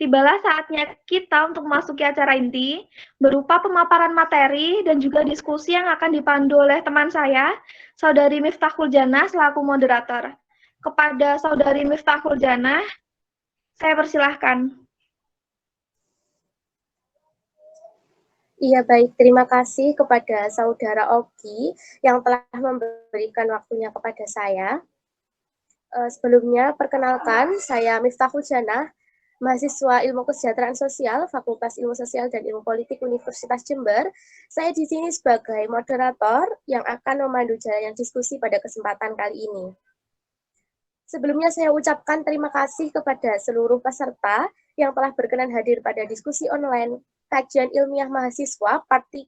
tibalah saatnya kita untuk memasuki acara inti, berupa pemaparan materi dan juga diskusi yang akan dipandu oleh teman saya, Saudari Miftahul Janah selaku moderator. Kepada Saudari Miftahul Janah, saya persilahkan. Iya, baik. Terima kasih kepada Saudara Ogi yang telah memberikan waktunya kepada saya. Sebelumnya, perkenalkan, saya Miftahul Janah, mahasiswa Ilmu Kesejahteraan Sosial, Fakultas Ilmu Sosial dan Ilmu Politik Universitas Jember. Saya di sini sebagai moderator yang akan memandu jalannya diskusi pada kesempatan kali ini. Sebelumnya saya ucapkan terima kasih kepada seluruh peserta yang telah berkenan hadir pada diskusi online kajian ilmiah mahasiswa part 3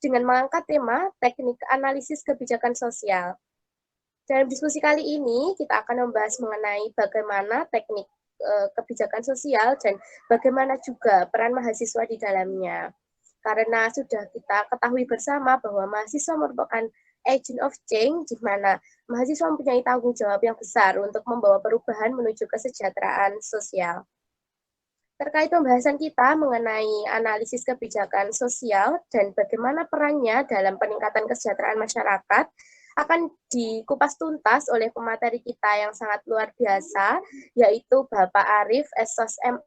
dengan mengangkat tema teknik analisis kebijakan sosial. Dalam diskusi kali ini kita akan membahas mengenai bagaimana teknik kebijakan sosial dan bagaimana juga peran mahasiswa di dalamnya. Karena sudah kita ketahui bersama bahwa mahasiswa merupakan agent of change, di mana mahasiswa mempunyai tanggung jawab yang besar untuk membawa perubahan menuju kesejahteraan sosial. Terkait pembahasan kita mengenai analisis kebijakan sosial dan bagaimana perannya dalam peningkatan kesejahteraan masyarakat, akan dikupas tuntas oleh pemateri kita yang sangat luar biasa, yaitu Bapak Arief Esos M.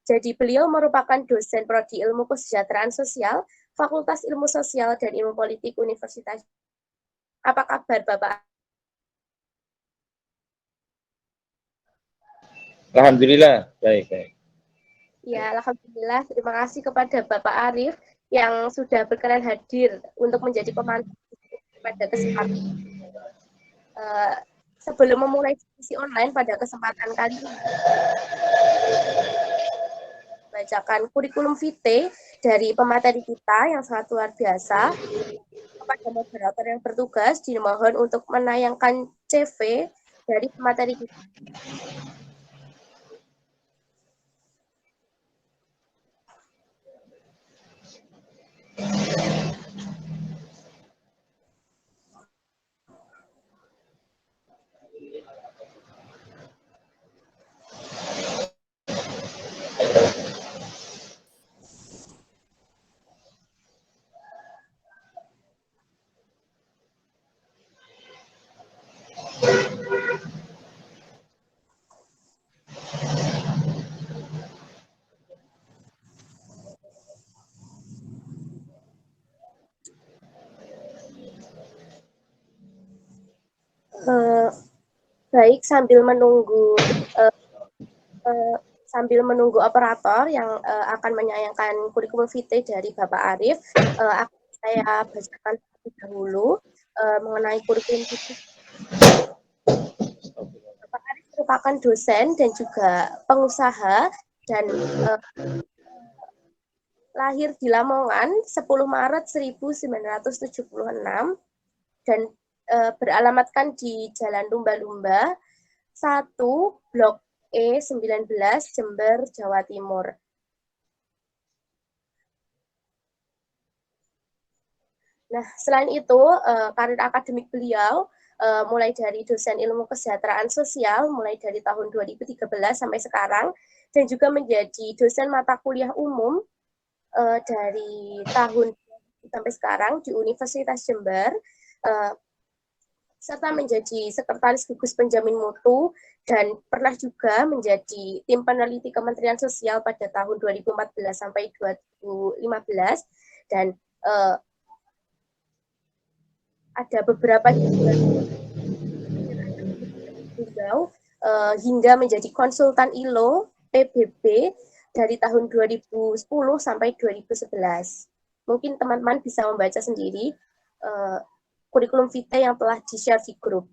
Jadi beliau merupakan dosen Prodi Ilmu Kesejahteraan Sosial, Fakultas Ilmu Sosial dan Ilmu Politik Universitas. Apa kabar Bapak? Alhamdulillah, baik. Ya, alhamdulillah. Terima kasih kepada Bapak Arief yang sudah berkenan hadir untuk menjadi pemandu pada kesempatan. Sebelum memulai diskusi online pada kesempatan kali ini, bacakan kurikulum vitae dari pemateri kita yang sangat luar biasa. Kepada moderator yang bertugas dimohon untuk menayangkan CV dari pemateri kita. Baik, sambil menunggu operator yang akan menyayangkan kurikulum vitae dari Bapak Arief, akan saya bacakan terlebih dahulu mengenai kurikulum vitae. Bapak Arief merupakan dosen dan juga pengusaha dan lahir di Lamongan 10 Maret 1976 dan beralamatkan di Jalan Lumba-Lumba 1 Blok E19 Jember, Jawa Timur. Nah, selain itu, karir akademik beliau mulai dari dosen ilmu kesejahteraan sosial mulai dari tahun 2013 sampai sekarang, dan juga menjadi dosen mata kuliah umum dari tahun sampai sekarang di Universitas Jember, serta menjadi sekretaris gugus penjamin mutu dan pernah juga menjadi tim peneliti Kementerian Sosial pada tahun 2014 sampai 2015 dan ada beberapa beliau hingga menjadi konsultan ILO PBB dari tahun 2010 sampai 2011. Mungkin teman-teman bisa membaca sendiri kurikulum vitae yang telah di-share di grup.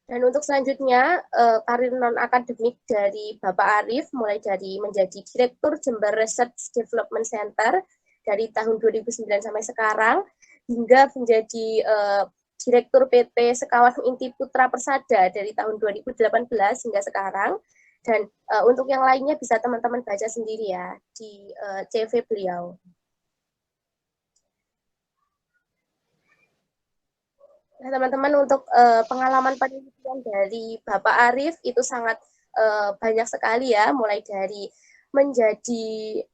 Dan untuk selanjutnya, karir non-akademik dari Bapak Arief mulai dari menjadi Direktur Jember Research Development Center dari tahun 2009 sampai sekarang, hingga menjadi Direktur PT Sekawan Inti Putra Persada dari tahun 2018 hingga sekarang. Dan untuk yang lainnya bisa teman-teman baca sendiri ya di CV beliau. Nah, teman-teman, untuk pengalaman penelitian dari Bapak Arief itu sangat banyak sekali ya, mulai dari menjadi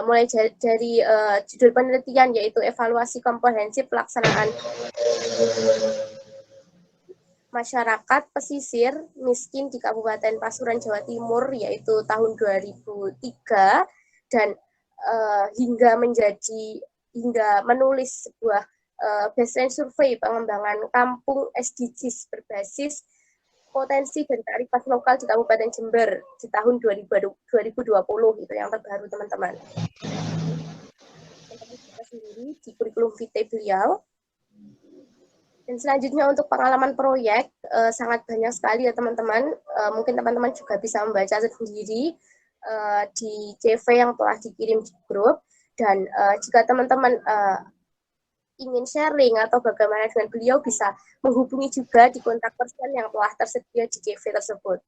mulai dari judul penelitian yaitu evaluasi komprehensif pelaksanaan masyarakat pesisir miskin di Kabupaten Pasuruan, Jawa Timur, yaitu tahun 2003, dan hingga menulis sebuah baseline survei pengembangan kampung SDGs berbasis potensi dan kearifan lokal di Kabupaten Jember di tahun 2020, itu yang terbaru teman-teman. Kita sendiri di kurikulum vitae beliau. Dan selanjutnya untuk pengalaman proyek, sangat banyak sekali ya teman-teman. Mungkin teman-teman juga bisa membaca sendiri di CV yang telah dikirim di grup. Dan jika teman-teman ingin sharing atau bagaimana dengan beliau, bisa menghubungi juga di kontak person yang telah tersedia di CV tersebut.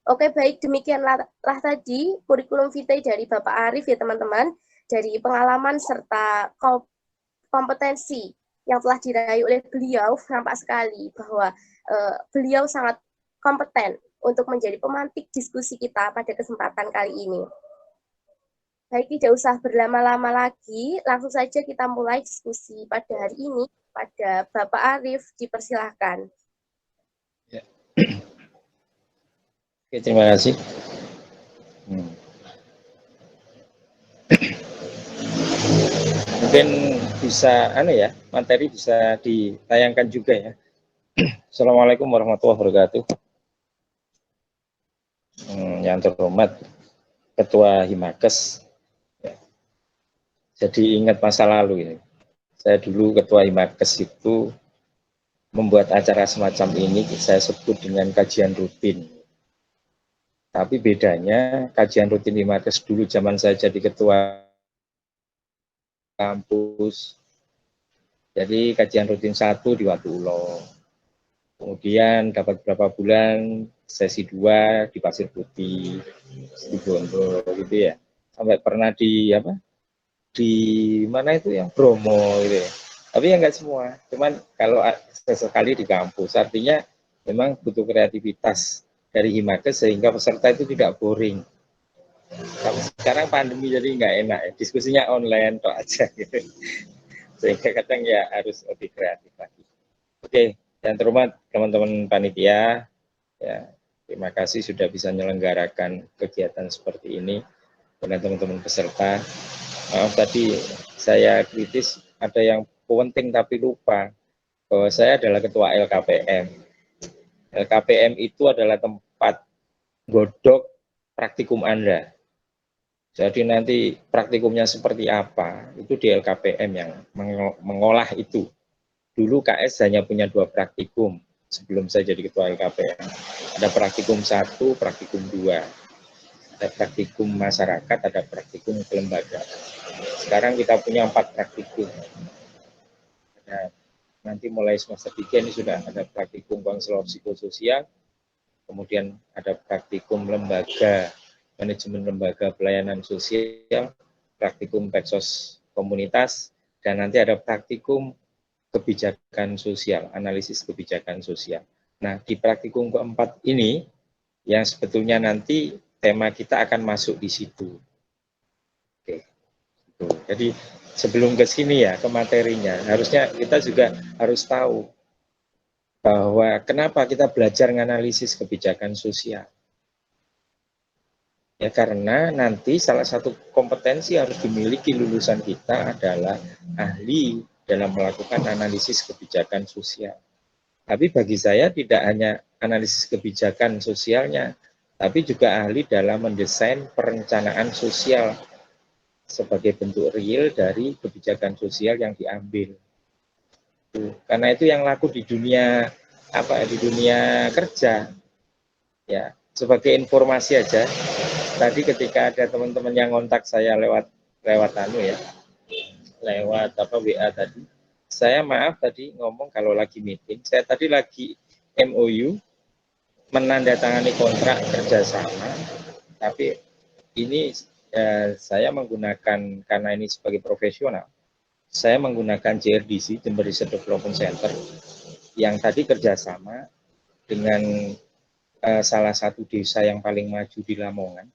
Oke, baik, demikianlah tadi kurikulum vitae dari Bapak Arif ya teman-teman, dari pengalaman serta kompetensi yang telah diraih oleh beliau. Nampak sekali bahwa beliau sangat kompeten untuk menjadi pemantik diskusi kita pada kesempatan kali ini. Baik, tidak usah berlama-lama lagi, langsung saja kita mulai diskusi pada hari ini. Pada Bapak Arif, dipersilahkan. Ya. Oke, terima kasih. Mungkin bisa, materi bisa ditayangkan juga ya. Assalamualaikum warahmatullahi wabarakatuh. Yang terhormat Ketua Himakes. Jadi ingat masa lalu ini. Saya dulu Ketua Himakes itu membuat acara semacam ini, saya sebut dengan kajian rutin. Tapi bedanya kajian rutin Himakes dulu zaman saya jadi Ketua kampus. Jadi kajian rutin 1 di Watulo. Kemudian dapat beberapa bulan sesi 2 di Pasir Putih, di Bondo gitu ya. Sampai pernah di mana itu yang Bromo gitu ya. Tapi ya enggak semua, cuman kalau sesekali di kampus. Artinya memang butuh kreativitas dari Himakes sehingga peserta itu tidak boring. Tapi sekarang pandemi jadi enggak enak ya, diskusinya online toh aja gitu. Sehingga kadang ya harus lebih kreatif lagi. Oke, yang terhormat teman-teman panitia, ya terima kasih sudah bisa menyelenggarakan kegiatan seperti ini dengan teman-teman peserta. Maaf tadi saya kritis, ada yang penting tapi lupa bahwa saya adalah ketua LKPM. LKPM itu adalah tempat godok praktikum Anda. Jadi nanti praktikumnya seperti apa, itu di LKPM yang mengolah itu. Dulu KS hanya punya 2 praktikum sebelum saya jadi ketua LKPM. Ada praktikum 1, praktikum 2. Ada praktikum masyarakat, ada praktikum kelembagaan. Sekarang kita punya 4 praktikum. Nanti mulai semester 3 ini sudah ada praktikum konselor psikososial, kemudian ada praktikum lembaga, manajemen lembaga pelayanan sosial, praktikum Peksos komunitas, dan nanti ada praktikum kebijakan sosial, analisis kebijakan sosial. Nah, di praktikum keempat ini, yang sebetulnya nanti tema kita akan masuk di situ. Oke. Jadi sebelum ke sini ya, ke materinya, harusnya kita juga harus tahu bahwa kenapa kita belajar menganalisis kebijakan sosial. Ya karena nanti salah satu kompetensi harus dimiliki lulusan kita adalah ahli dalam melakukan analisis kebijakan sosial. Tapi bagi saya tidak hanya analisis kebijakan sosialnya, tapi juga ahli dalam mendesain perencanaan sosial sebagai bentuk real dari kebijakan sosial yang diambil. Karena itu yang laku di dunia kerja. Ya, sebagai informasi aja. Tadi ketika ada teman-teman yang kontak saya lewat WA tadi. Saya maaf tadi ngomong kalau lagi meeting. Saya tadi lagi MOU menandatangani kontrak kerjasama. Tapi ini ya, saya menggunakan, karena ini sebagai profesional, saya menggunakan JRDC, Jember Research Development Center, yang tadi kerjasama dengan salah satu desa yang paling maju di Lamongan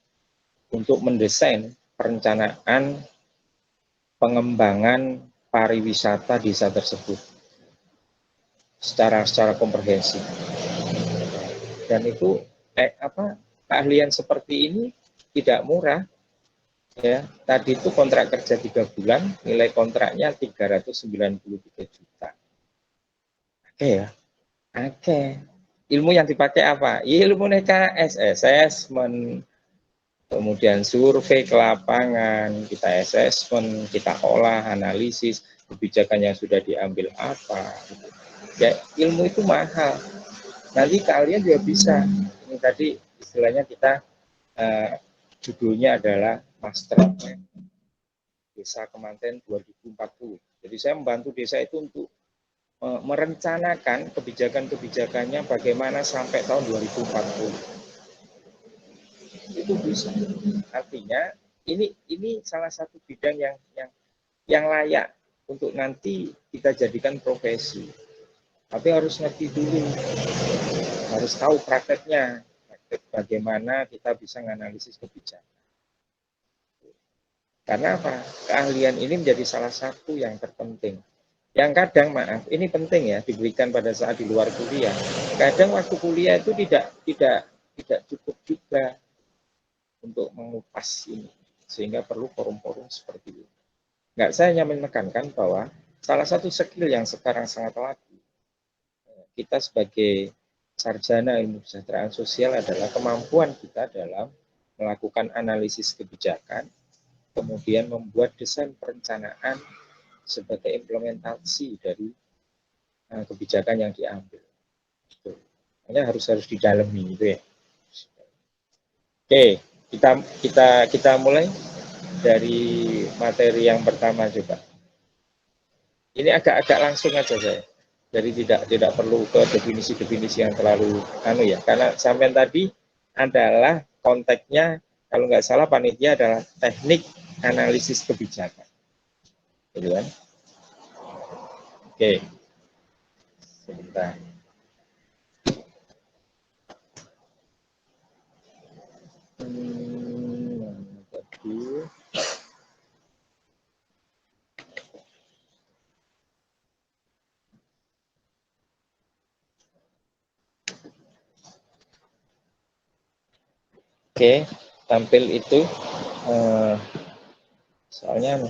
untuk mendesain perencanaan pengembangan pariwisata desa tersebut secara komprehensif. Dan itu keahlian seperti ini tidak murah. Ya, tadi itu kontrak kerja 3 bulan, nilai kontraknya 393 juta. Oke ya, oke. Ilmu yang dipakai apa? Ilmu NKS, assessment, kemudian survei ke lapangan, kita assessment, kita olah, analisis, kebijakan yang sudah diambil apa. Ya, ilmu itu mahal. Nanti kalian juga bisa. Ini tadi istilahnya kita judulnya adalah Master Plan Desa Kemanten 2040. Jadi saya membantu desa itu untuk merencanakan kebijakan-kebijakannya bagaimana sampai tahun 2040. Itu bisa. Artinya ini salah satu bidang yang layak untuk nanti kita jadikan profesi. Tapi harus ngerti dulu, harus tahu prakteknya, bagaimana kita bisa menganalisis kebijakan. Karena apa? Keahlian ini menjadi salah satu yang terpenting. Yang kadang, maaf, ini penting ya, diberikan pada saat di luar kuliah. Kadang waktu kuliah itu tidak cukup juga untuk mengupas ini, sehingga perlu forum-forum seperti ini. Saya hanya menekankan bahwa salah satu skill yang sekarang sangat laku kita sebagai sarjana ilmu kesejahteraan sosial adalah kemampuan kita dalam melakukan analisis kebijakan, kemudian membuat desain perencanaan sebagai implementasi dari kebijakan yang diambil. Hanya harus didalami gitu ya. Oke, kita mulai dari materi yang pertama coba. Ini agak langsung aja saya. Jadi tidak perlu ke definisi-definisi yang terlalu ya, karena sampai tadi adalah konteksnya, kalau nggak salah panitia adalah teknik analisis kebijakan. Gitu kan? Oke. Sebentar. Oke, tampil itu soalnya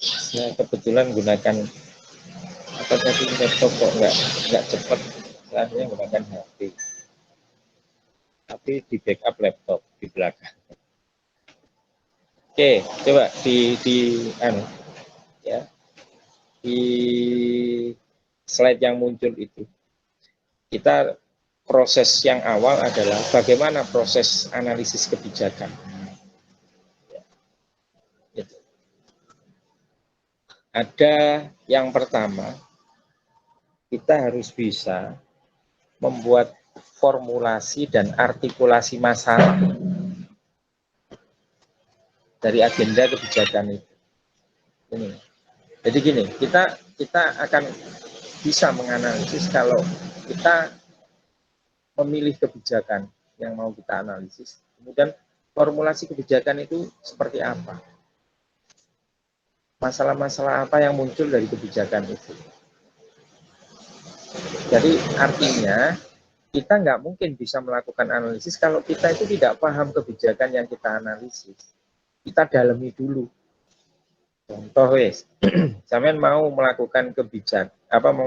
saya kebetulan gunakan tadi laptop kok nggak cepat, saya akhirnya gunakan HP, tapi di backup laptop di belakang. Oke, coba di slide yang muncul itu kita proses yang awal adalah bagaimana proses analisis kebijakan. Ada yang pertama, kita harus bisa membuat formulasi dan artikulasi masalah dari agenda kebijakan itu. Jadi gini, kita akan bisa menganalisis kalau kita memilih kebijakan yang mau kita analisis, kemudian formulasi kebijakan itu seperti apa, masalah-masalah apa yang muncul dari kebijakan itu. Jadi artinya kita nggak mungkin bisa melakukan analisis kalau kita itu tidak paham kebijakan yang kita analisis. Kita dalami dulu. Contoh sampean mau melakukan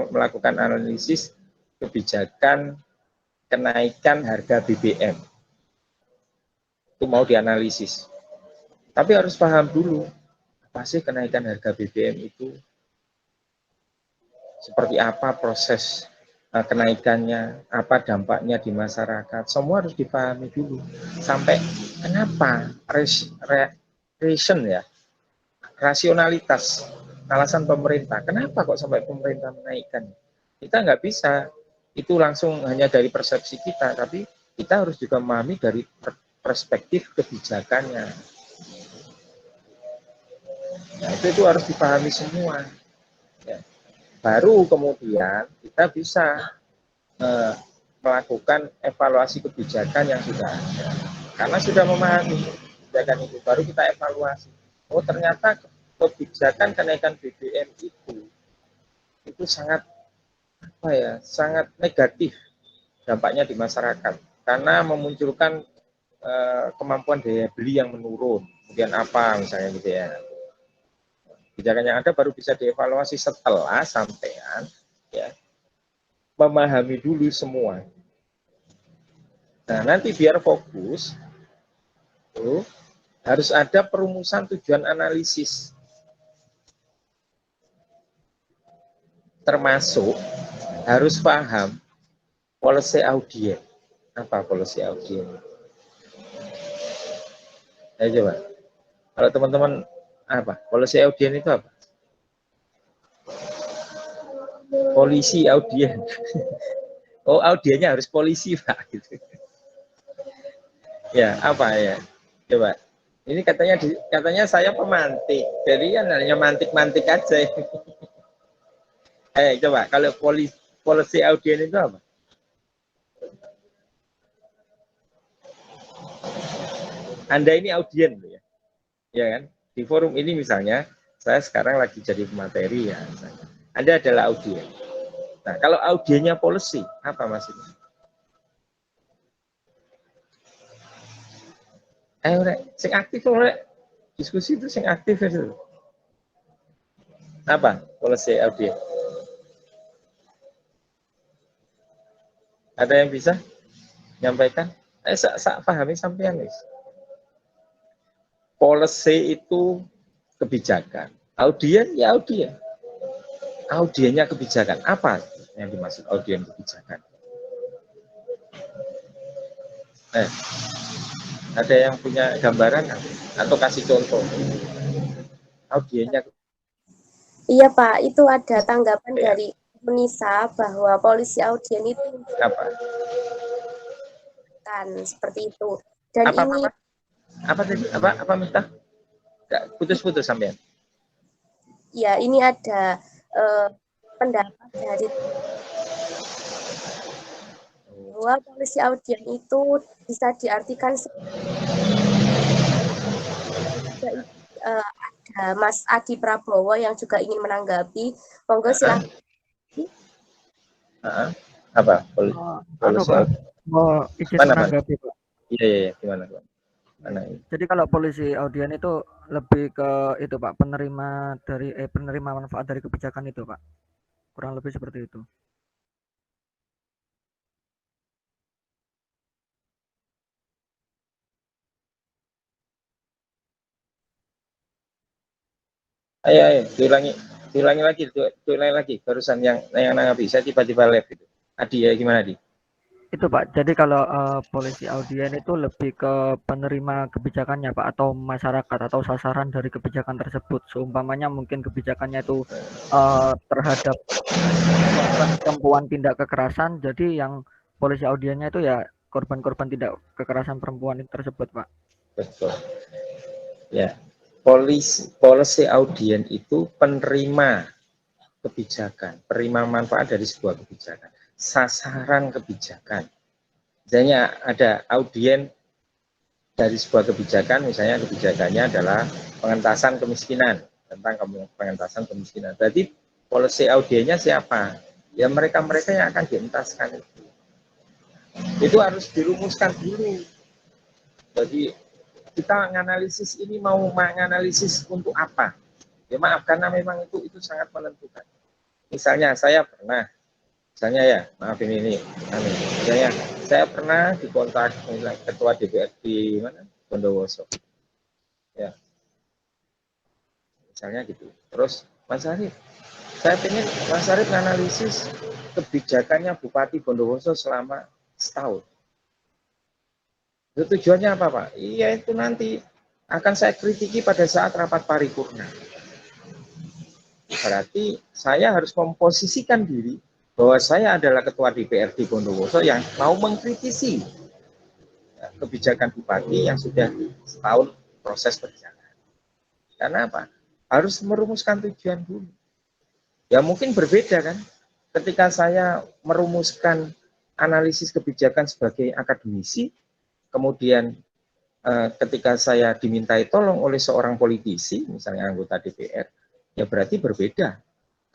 melakukan analisis kebijakan kenaikan harga BBM. Itu mau dianalisis. Tapi harus paham dulu, apa sih kenaikan harga BBM itu? Seperti apa proses kenaikannya, apa dampaknya di masyarakat. Semua harus dipahami dulu. Sampai kenapa rasionalitas alasan pemerintah. Kenapa kok sampai pemerintah menaikkan? Kita nggak bisa itu langsung hanya dari persepsi kita, tapi kita harus juga memahami dari perspektif kebijakannya. Nah, itu harus dipahami semua. Ya. Baru kemudian kita bisa melakukan evaluasi kebijakan yang sudah ada. Karena sudah memahami kebijakan itu, baru kita evaluasi. Oh, ternyata kebijakan kenaikan BBM itu sangat sangat negatif dampaknya di masyarakat karena memunculkan kemampuan daya beli yang menurun. Kemudian apa misalnya gitu ya. Kebijakan yang ada baru bisa dievaluasi setelah sampean ya memahami dulu semua. Nah, nanti biar fokus harus ada perumusan tujuan analisis. Termasuk harus paham policy audience. Apa policy audience? Ayo coba. Kalau teman-teman apa? Policy audience itu apa? Polisi audiens. Oh, audiennya harus polisi, Pak, gitu. Ya, apa ya? Coba. Ini katanya saya pemantik. Jadi kan hanya mantik-mantik aja. Coba kalau policy audiens itu apa? Anda ini audien ya. Ya kan? Di forum ini misalnya saya sekarang lagi jadi pemateri ya misalnya. Anda adalah audien. Nah, kalau audiennya policy, apa maksudnya? Sing aktif oleh diskusi itu sing aktif itu. Apa policy audien? Ada yang bisa menyampaikan? Pahami sampean nih. Policy itu kebijakan. Audien ya audien. Audiennya kebijakan. Apa yang dimaksud audien kebijakan? Ada yang punya gambaran atau kasih contoh? Audiennya. Iya Pak, itu ada tanggapan dari Nisa bahwa polisi audien itu apa? Kan seperti itu. Dan apa tadi? Apa minta? Putus-putus sampean. Ya, ini ada pendapat dari bahwa polisi audien itu bisa diartikan ada Mas Adi Prabowo yang juga ingin menanggapi. Monggo silakan. Apa? Mau izin menanggapi, Pak. Iya, gimana, Pak? Jadi kalau polisi audien itu lebih ke itu, Pak, penerima manfaat dari kebijakan itu, Pak. Kurang lebih seperti itu. Ayo, diulangi lagi barusan yang nanggapi. Saya tiba-tiba live itu. Adi ya, gimana Adi? Itu Pak, jadi kalau polisi audien itu lebih ke penerima kebijakannya Pak, atau masyarakat atau sasaran dari kebijakan tersebut. Seumpamanya mungkin kebijakannya itu terhadap perempuan tindak kekerasan, jadi yang polisi audiennya itu ya korban-korban tindak kekerasan perempuan itu tersebut Pak. Betul. Ya, policy audien itu penerima kebijakan, penerima manfaat dari sebuah kebijakan. Sasaran kebijakan. Misalnya ada audien dari sebuah kebijakan, misalnya kebijakannya adalah pengentasan kemiskinan, tentang pengentasan kemiskinan. Berarti policy audiennya siapa? Ya mereka-mereka yang akan dientaskan itu. Itu harus dirumuskan dulu. Jadi kita menganalisis ini mau menganalisis untuk apa? Ya maaf, karena memang itu sangat menentukan. Misalnya saya pernah misalnya saya pernah dikontak ketua DPR di mana Bondowoso, ya misalnya gitu. Terus Mas Arif, saya ingin Mas Arif menganalisis kebijakannya Bupati Bondowoso selama setahun. Itu tujuannya apa Pak? Iya, itu nanti akan saya kritiki pada saat rapat paripurna. Berarti saya harus memposisikan diri bahwa saya adalah ketua DPRD Bondowoso yang mau mengkritisi kebijakan bupati yang sudah setahun proses berjalan. Karena apa? harus merumuskan tujuan dulu. Ya mungkin berbeda kan, ketika saya merumuskan analisis kebijakan sebagai akademisi, kemudian ketika saya dimintai tolong oleh seorang politisi, misalnya anggota DPR, ya berarti berbeda,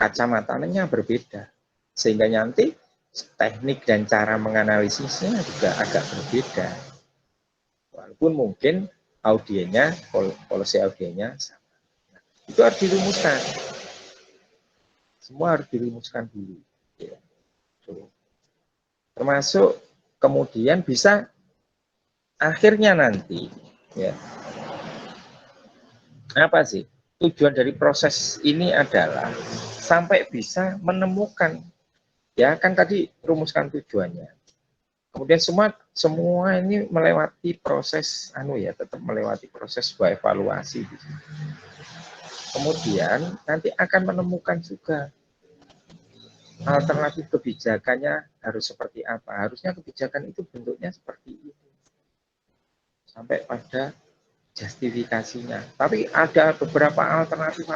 kacamatanya berbeda, sehingga nanti teknik dan cara menganalisisnya juga agak berbeda. Walaupun mungkin audiennya, polisi audiennya sama. Nah, itu harus dirumuskan. Semua harus dirumuskan dulu. Ya. Termasuk kemudian bisa akhirnya nanti, ya, apa sih tujuan dari proses ini adalah sampai bisa menemukan, ya kan tadi rumuskan tujuannya. Kemudian semua ini melewati proses tetap melewati proses sebuah evaluasi. Kemudian nanti akan menemukan juga alternatif kebijakannya harus seperti apa. Harusnya kebijakan itu bentuknya seperti itu. Sampai pada justifikasinya. Tapi ada beberapa alternatif.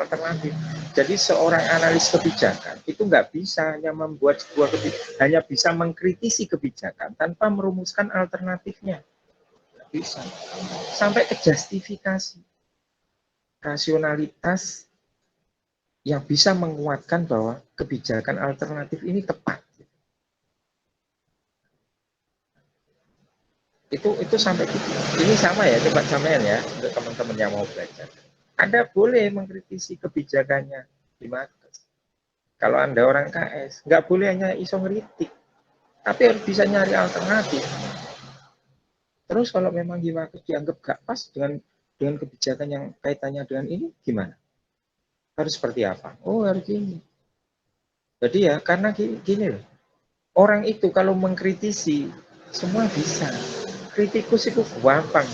Jadi seorang analis kebijakan itu nggak bisa hanya membuat sebuah kebijakan, hanya bisa mengkritisi kebijakan tanpa merumuskan alternatifnya. Nggak bisa. Sampai ke justifikasi. Rasionalitas yang bisa menguatkan bahwa kebijakan alternatif ini tepat. Itu sampai gitu. Ini sama ya, coba sampean ya untuk teman-teman yang mau belajar. Anda boleh mengkritisi kebijakannya di market. Kalau Anda orang KS, nggak boleh hanya iso ngeritik, tapi harus bisa nyari alternatif. Terus kalau memang di market dianggap nggak pas dengan kebijakan yang kaitannya dengan ini, gimana? Harus seperti apa? Oh, harus gini. Jadi ya, karena gini loh, orang itu kalau mengkritisi, semua bisa. Kritikus itu gampang.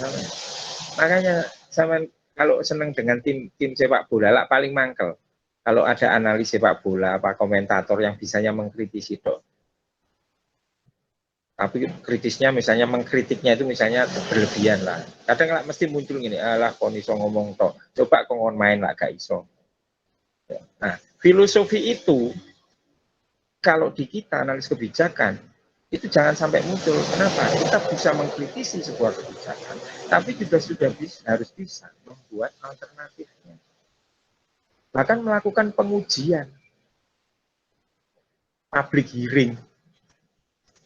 Makanya sama kalau senang dengan tim sepak bola lah paling mangkel. Kalau ada analis sepak bola, apa komentator yang bisanya mengkritisi dok. Tapi kritisnya misalnya mengkritiknya itu misalnya berlebihan lah. Kadang lah mesti muncul gini, alah kon iso ngomong tok. Coba kon main lah gak iso. Nah, filosofi itu kalau di kita analis kebijakan itu jangan sampai muncul. Kenapa? Kita bisa mengkritisi sebuah kebijakan, tapi juga harus bisa membuat alternatifnya. Bahkan melakukan pengujian, public hearing.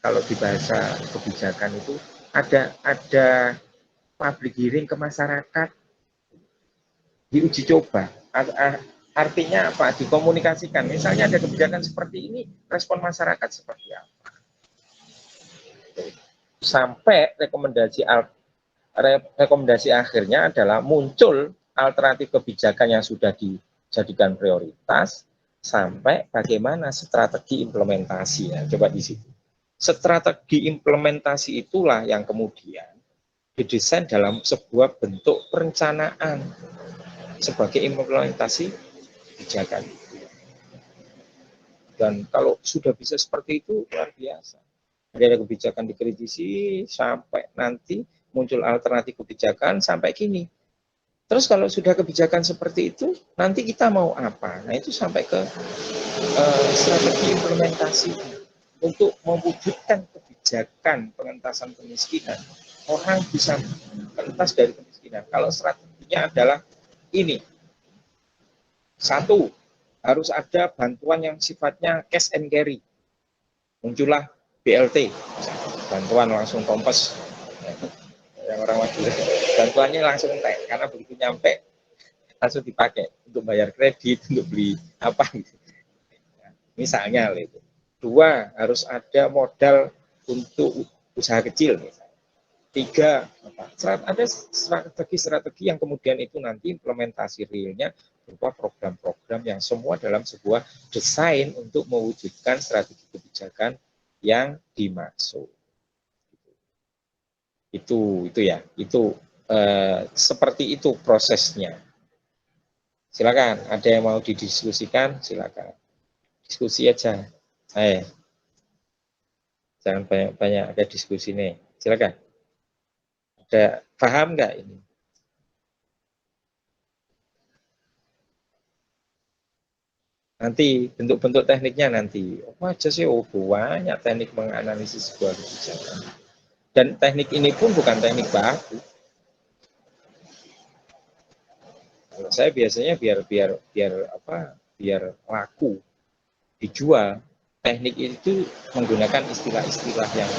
Kalau di bahasa kebijakan itu ada public hearing ke masyarakat, diuji coba. Artinya apa? Dikomunikasikan. Misalnya ada kebijakan seperti ini, respon masyarakat seperti apa? Sampai rekomendasi akhirnya adalah muncul alternatif kebijakan yang sudah dijadikan prioritas, sampai bagaimana strategi implementasinya. Coba di situ. Strategi implementasi itulah yang kemudian didesain dalam sebuah bentuk perencanaan sebagai implementasi kebijakan itu. Dan kalau sudah bisa seperti itu, luar biasa. Ada kebijakan dikritisi sampai nanti muncul alternatif kebijakan sampai kini. Terus kalau sudah kebijakan seperti itu, nanti kita mau apa? Nah itu sampai ke strategi implementasi untuk mewujudkan kebijakan pengentasan kemiskinan. Orang bisa mengentas dari kemiskinan. Kalau strateginya adalah ini. Satu, harus ada bantuan yang sifatnya cash and carry. Muncullah BLT, bantuan langsung kompes. Yang orang Madura, bantuannya langsung entek, karena begitu nyampe langsung dipakai untuk bayar kredit, untuk beli apa gitu. Misalnya itu. Dua, harus ada modal untuk usaha kecil misalnya. Tiga, ada strategi yang kemudian itu nanti implementasi realnya berupa program-program yang semua dalam sebuah desain untuk mewujudkan strategi kebijakan yang dimaksud. Itu ya, itu seperti itu prosesnya. Silakan, ada yang mau didiskusikan, silakan. Diskusi aja. Jangan banyak-banyak, ada diskusi nih. Silakan. Ada paham nggak ini? Nanti bentuk-bentuk tekniknya nanti. Apa aja sih? Oh, banyak teknik menganalisis sebuah kebijakan. Dan teknik ini pun bukan teknik baku. Kalau saya biasanya biar laku dijual, teknik itu menggunakan istilah-istilah yang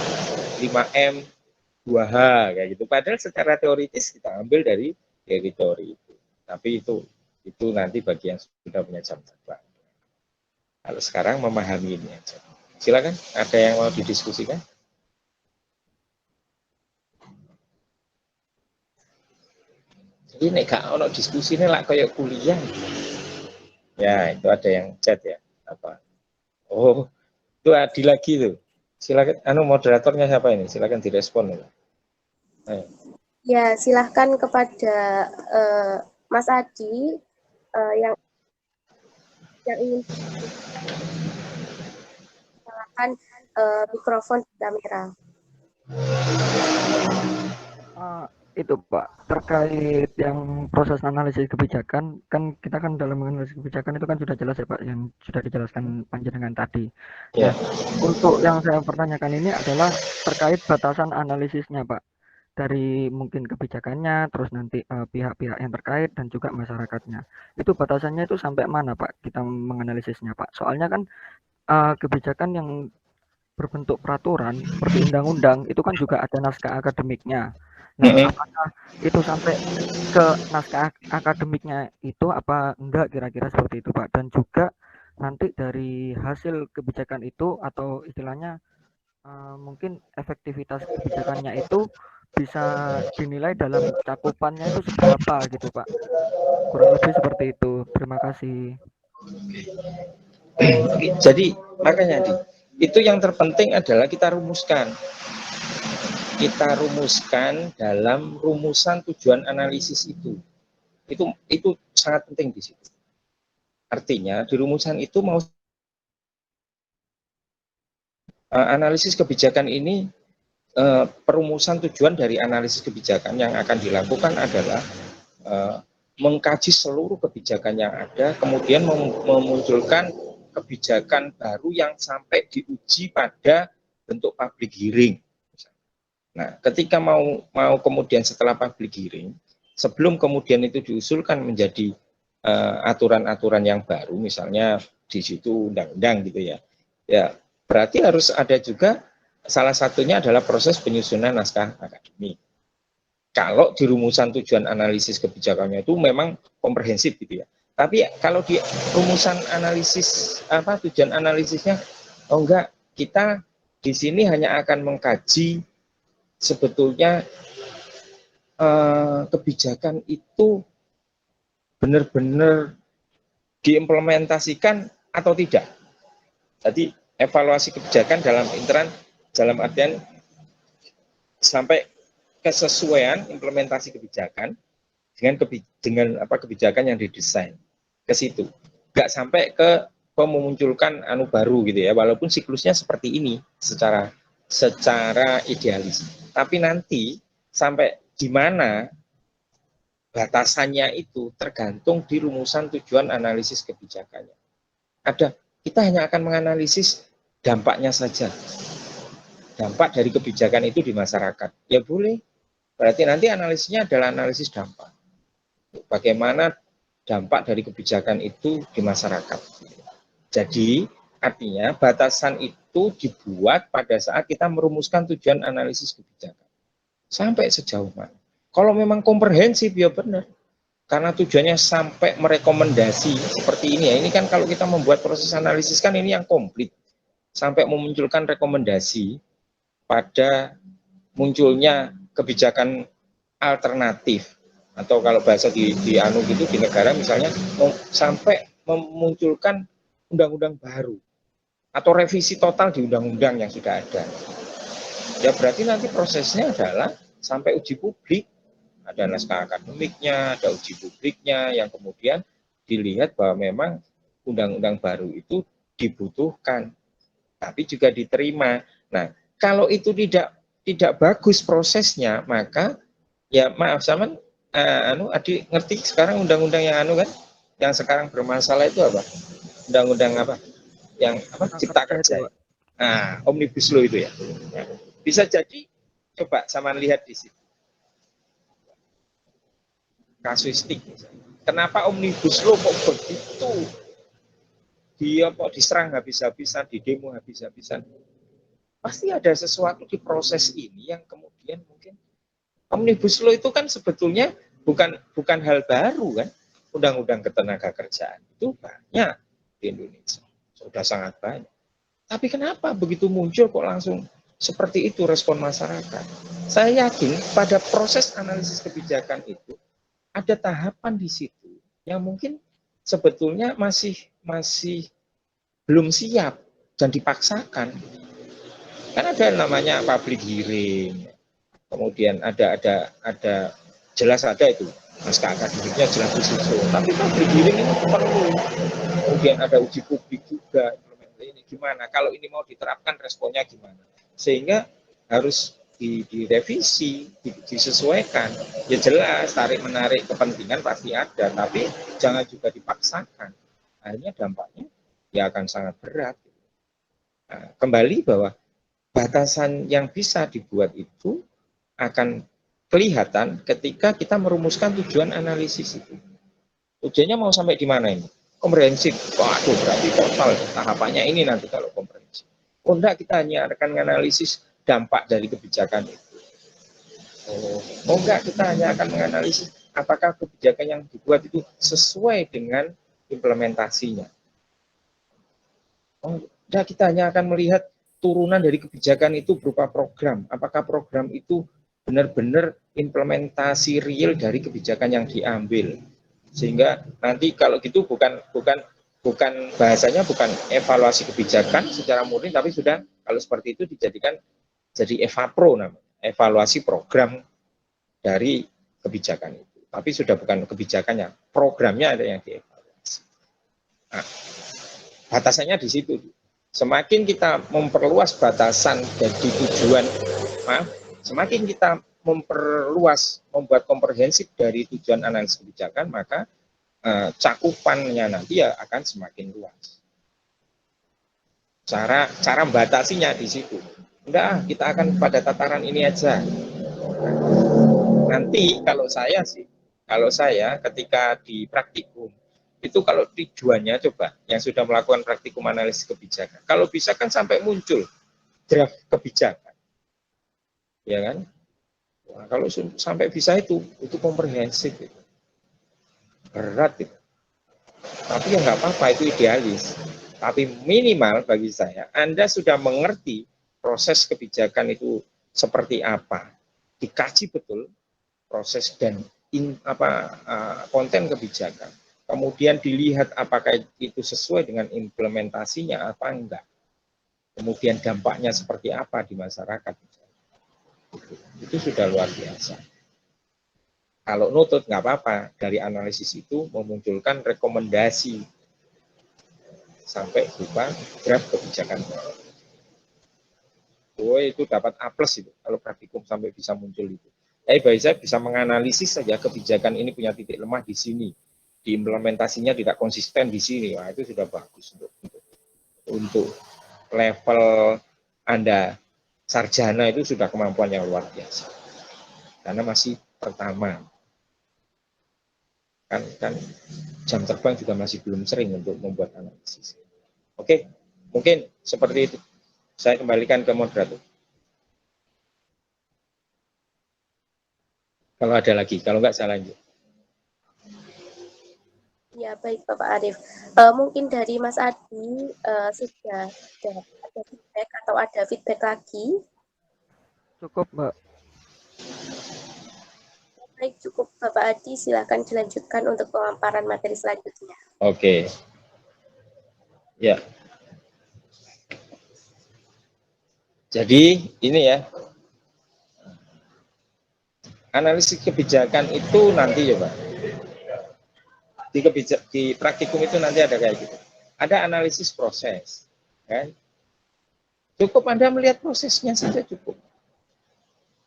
5M, 2H kayak gitu. Padahal secara teoritis kita ambil dari teori itu. Tapi itu nanti bagi yang sudah punya jam terbang. Kalau sekarang memahami ini aja. Silakan, ada yang mau didiskusikan? Jadi nek gak ono diskusi ini lah kayak kuliah. Ya, itu ada yang chat ya. Apa? Oh, itu Adi lagi tuh. Silakan, moderatornya siapa ini? Silakan direspon. Ayo. Ya, silahkan kepada Mas Adi yang ingin silakan mikrofon kamera. Itu Pak, terkait yang proses analisis kebijakan, kan kita kan dalam menganalisis kebijakan itu kan sudah jelas ya Pak, yang sudah dijelaskan panjenengan tadi. Ya. Nah, untuk yang saya pertanyakan ini adalah terkait batasan analisisnya Pak, dari mungkin kebijakannya, terus nanti pihak-pihak yang terkait dan juga masyarakatnya. Itu batasannya itu sampai mana Pak kita menganalisisnya Pak? Soalnya kan kebijakan yang berbentuk peraturan seperti undang-undang itu kan juga ada naskah akademiknya. Nah, apakah itu sampai ke naskah akademiknya itu apa enggak kira-kira seperti itu Pak? Dan juga nanti dari hasil kebijakan itu atau istilahnya mungkin efektivitas kebijakannya itu bisa dinilai dalam cakupannya itu seberapa gitu Pak? Kurang lebih seperti itu. Terima kasih. Jadi makanya itu yang terpenting adalah kita rumuskan. Kita rumuskan dalam rumusan tujuan analisis itu. Itu sangat penting di situ. Artinya di rumusan itu mau analisis kebijakan ini perumusan tujuan dari analisis kebijakan yang akan dilakukan adalah mengkaji seluruh kebijakan yang ada, kemudian memunculkan kebijakan baru yang sampai diuji pada bentuk public hearing. Nah, ketika mau kemudian setelah public hearing, sebelum kemudian itu diusulkan menjadi aturan-aturan yang baru, misalnya di situ undang-undang gitu ya, ya berarti harus ada juga salah satunya adalah proses penyusunan naskah akademik. Kalau di rumusan tujuan analisis kebijakannya itu memang komprehensif gitu ya. Tapi kalau di rumusan analisis tujuan analisisnya, oh enggak, kita di sini hanya akan mengkaji sebetulnya kebijakan itu benar-benar diimplementasikan atau tidak. Jadi evaluasi kebijakan dalam artian sampai kesesuaian implementasi kebijakan dengan kebijakan yang didesain ke situ. Nggak sampai ke memunculkan baru gitu ya, walaupun siklusnya seperti ini secara idealis. Tapi nanti sampai di mana batasannya itu tergantung di rumusan tujuan analisis kebijakannya. Kita hanya akan menganalisis dampaknya saja. Dampak dari kebijakan itu di masyarakat. Ya boleh. Berarti nanti analisisnya adalah analisis dampak. Bagaimana dampak dari kebijakan itu di masyarakat. Jadi artinya batasan itu dibuat pada saat kita merumuskan tujuan analisis kebijakan. Sampai sejauh mana. Kalau memang komprehensif ya benar. Karena tujuannya sampai merekomendasi seperti ini ya. Ini kan kalau kita membuat proses analisis kan ini yang komplit. Sampai memunculkan rekomendasi pada munculnya kebijakan alternatif. Atau kalau bahasa di negara misalnya sampai memunculkan undang-undang baru atau revisi total di undang-undang yang sudah ada. Ya berarti nanti prosesnya adalah sampai uji publik, ada naskah akademiknya, ada uji publiknya yang kemudian dilihat bahwa memang undang-undang baru itu dibutuhkan, tapi juga diterima. Nah, kalau itu tidak bagus prosesnya, maka ya maaf sama Adi ngerti sekarang undang-undang yang kan yang sekarang bermasalah itu apa? undang-undang apa? Yang apa? Cipta Kerja. Nah, Omnibus Law itu ya. Bisa jadi coba sama lihat di situ. Kasuistik. Kenapa Omnibus Law kok begitu dia kok diserang habis-habisan, di demo habis-habisan? Pasti ada sesuatu di proses ini yang kemudian mungkin Omnibus Law itu kan sebetulnya bukan hal baru kan. Undang-undang ketenagakerjaan itu banyak di Indonesia. Sudah sangat banyak. Tapi kenapa begitu muncul kok langsung seperti itu respon masyarakat? Saya yakin pada proses analisis kebijakan itu ada tahapan di situ yang mungkin sebetulnya masih belum siap dan dipaksakan. Kan ada namanya public hearing, kemudian ada jelas ada itu naskah akademiknya jelas disusun, tapi public hearing ini perlu. Kemudian ada uji publik juga. Ini gimana? Kalau ini mau diterapkan responnya gimana? Sehingga harus direvisi, disesuaikan. Ya jelas tarik menarik kepentingan pasti ada, tapi jangan juga dipaksakan. Akhirnya dampaknya ya akan sangat berat. Nah, kembali bahwa batasan yang bisa dibuat itu akan kelihatan ketika kita merumuskan tujuan analisis itu. Tujuannya mau sampai di mana ini? Komprehensif. Waduh, berarti total tahapannya ini nanti kalau komprehensif. Oh enggak, kita hanya akan menganalisis dampak dari kebijakan itu. Oh enggak, kita hanya akan menganalisis apakah kebijakan yang dibuat itu sesuai dengan implementasinya. Oh enggak, kita hanya akan melihat turunan dari kebijakan itu berupa program. Apakah program itu benar-benar implementasi real dari kebijakan yang diambil, sehingga nanti kalau gitu bukan bahasanya bukan evaluasi kebijakan secara murni, tapi sudah kalau seperti itu dijadikan jadi evapro namanya, evaluasi program dari kebijakan itu, tapi sudah bukan kebijakannya, programnya ada yang dievaluasi. Nah, batasannya di situ. Semakin kita memperluas batasan dari tujuan, semakin kita memperluas, membuat komprehensif dari tujuan analisis kebijakan, maka cakupannya nanti ya akan semakin luas. Cara membatasinya di situ. Enggak, kita akan pada tataran ini aja. Nanti kalau saya ketika di praktikum, itu kalau tujuannya coba yang sudah melakukan praktikum analisis kebijakan, kalau bisa kan sampai muncul draft kebijakan, ya kan? Nah, kalau sampai bisa itu komprehensif, itu berat itu. Tapi ya nggak apa-apa, itu idealis. Tapi minimal bagi saya, Anda sudah mengerti proses kebijakan itu seperti apa, dikaji betul proses dan konten kebijakan. Kemudian dilihat apakah itu sesuai dengan implementasinya apa enggak. Kemudian dampaknya seperti apa di masyarakat. Itu sudah luar biasa. Kalau nutut nggak apa-apa, dari analisis itu memunculkan rekomendasi sampai berupa draft kebijakan. Oh, itu dapat A+ itu kalau praktikum sampai bisa muncul itu. Tapi bagi saya bisa menganalisis saja kebijakan ini punya titik lemah di sini. Diimplementasinya tidak konsisten di sini, wah itu sudah bagus untuk level Anda sarjana, itu sudah kemampuan yang luar biasa karena masih pertama kan jam terbang juga masih belum sering untuk membuat analisis. Oke, mungkin seperti itu. Saya kembalikan ke moderator. Kalau ada lagi, kalau enggak saya lanjut. Ya, baik Bapak Arief. Mungkin dari Mas Adi sudah ada feedback atau ada feedback lagi? Cukup, Mbak. Baik, cukup Bapak Adi, silakan dilanjutkan untuk pemaparan materi selanjutnya. Oke. Ya. Jadi ini ya, analisis kebijakan itu nanti ya Pak. Di praktikum itu nanti ada kayak gitu. Ada analisis proses, kan? Cukup Anda melihat prosesnya saja cukup.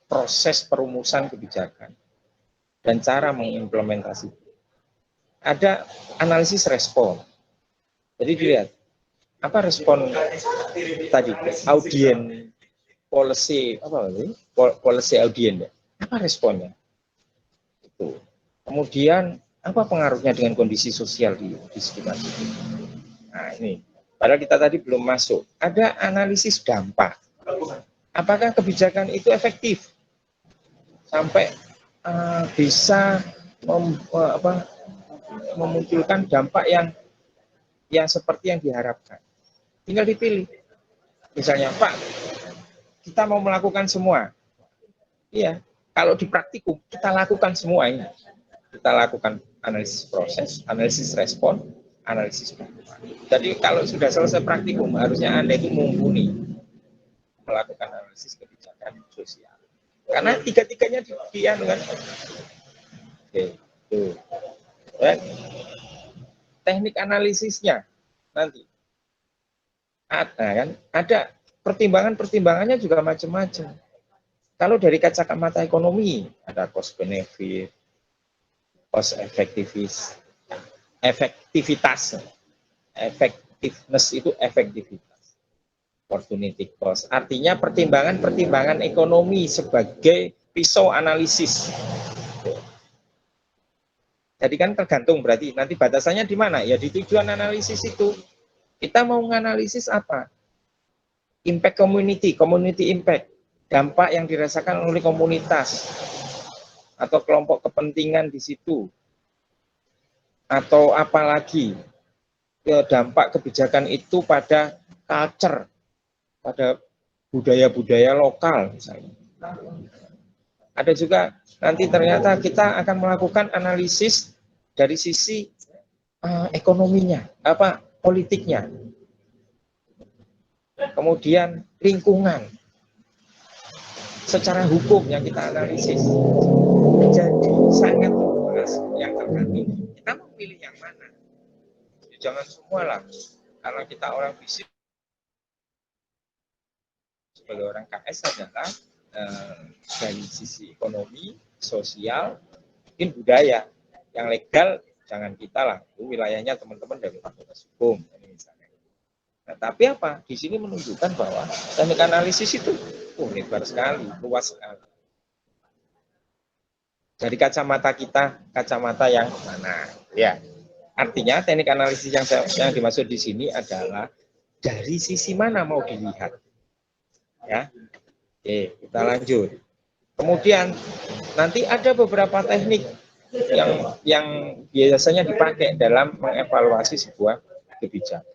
Proses perumusan kebijakan dan cara mengimplementasi. Ada analisis respon. Jadi dilihat apa respon tadi audien policy policy audien ya, apa responnya itu. Kemudian apa pengaruhnya dengan kondisi sosial di sekitar itu. Nah ini, padahal kita tadi belum masuk. Ada analisis dampak. Apakah kebijakan itu efektif sampai bisa memunculkan dampak yang seperti yang diharapkan. Tinggal dipilih. Misalnya, Pak, kita mau melakukan semua. Iya, kalau di praktikum kita lakukan semua ini. Kita lakukan analisis proses, analisis respon, analisis dampak. Jadi kalau sudah selesai praktikum, harusnya Anda itu mumpuni melakukan analisis kebijakan sosial. Karena tiga-tiganya dianukan. Oke, tuh. Ya. Teknik analisisnya nanti ada pertimbangannya juga macam-macam. Kalau dari kacamata ekonomi ada cost benefit, cost effectiveness itu efektivitas, opportunity cost. Artinya pertimbangan ekonomi sebagai pisau analisis. Jadi kan tergantung berarti nanti batasannya di mana? Ya di tujuan analisis itu. Kita mau menganalisis apa? Impact community impact. Dampak yang dirasakan oleh komunitas atau kelompok kepentingan di situ. Atau apalagi dampak kebijakan itu pada culture, pada budaya-budaya lokal misalnya. Ada juga nanti ternyata kita akan melakukan analisis dari sisi ekonominya, politiknya, kemudian lingkungan, secara hukum yang kita analisis. Jadi sangat luas yang terkait. Kita mau pilih yang mana? Jangan semua lah, karena kita orang bisnis sebagai orang KS adalah dari sisi ekonomi, sosial, mungkin budaya. Yang legal jangan kita lah, itu wilayahnya teman-teman dari fakultas hukum misalnya. Nah, tapi apa? Di sini menunjukkan bahwa teknik analisis itu lebar sekali, luas sekali. Dari kacamata kita, kacamata yang mana? Ya, artinya teknik analisis yang dimaksud di sini adalah dari sisi mana mau dilihat. Ya, oke, kita lanjut. Kemudian nanti ada beberapa teknik yang biasanya dipakai dalam mengevaluasi sebuah kebijakan.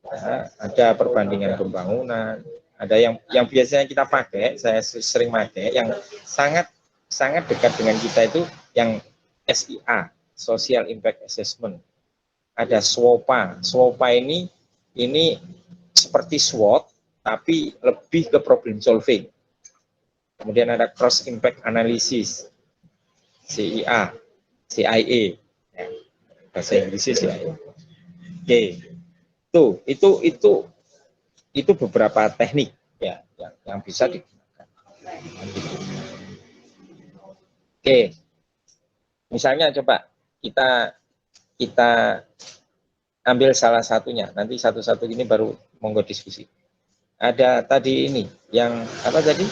Nah, ada perbandingan pembangunan, ada yang biasanya kita pakai, saya sering pakai, yang sangat dekat dengan kita itu yang SIA, Social Impact Assessment. Ada SWOPA. SWOPA ini seperti SWOT, tapi lebih ke problem solving. Kemudian ada Cross Impact Analysis, CIA, ya, bahasa Inggrisnya CIA. Oke, itu beberapa teknik ya yang bisa digunakan. Oke, misalnya coba kita ambil salah satunya, nanti satu-satu ini baru monggo diskusi. Ada tadi ini yang apa tadi?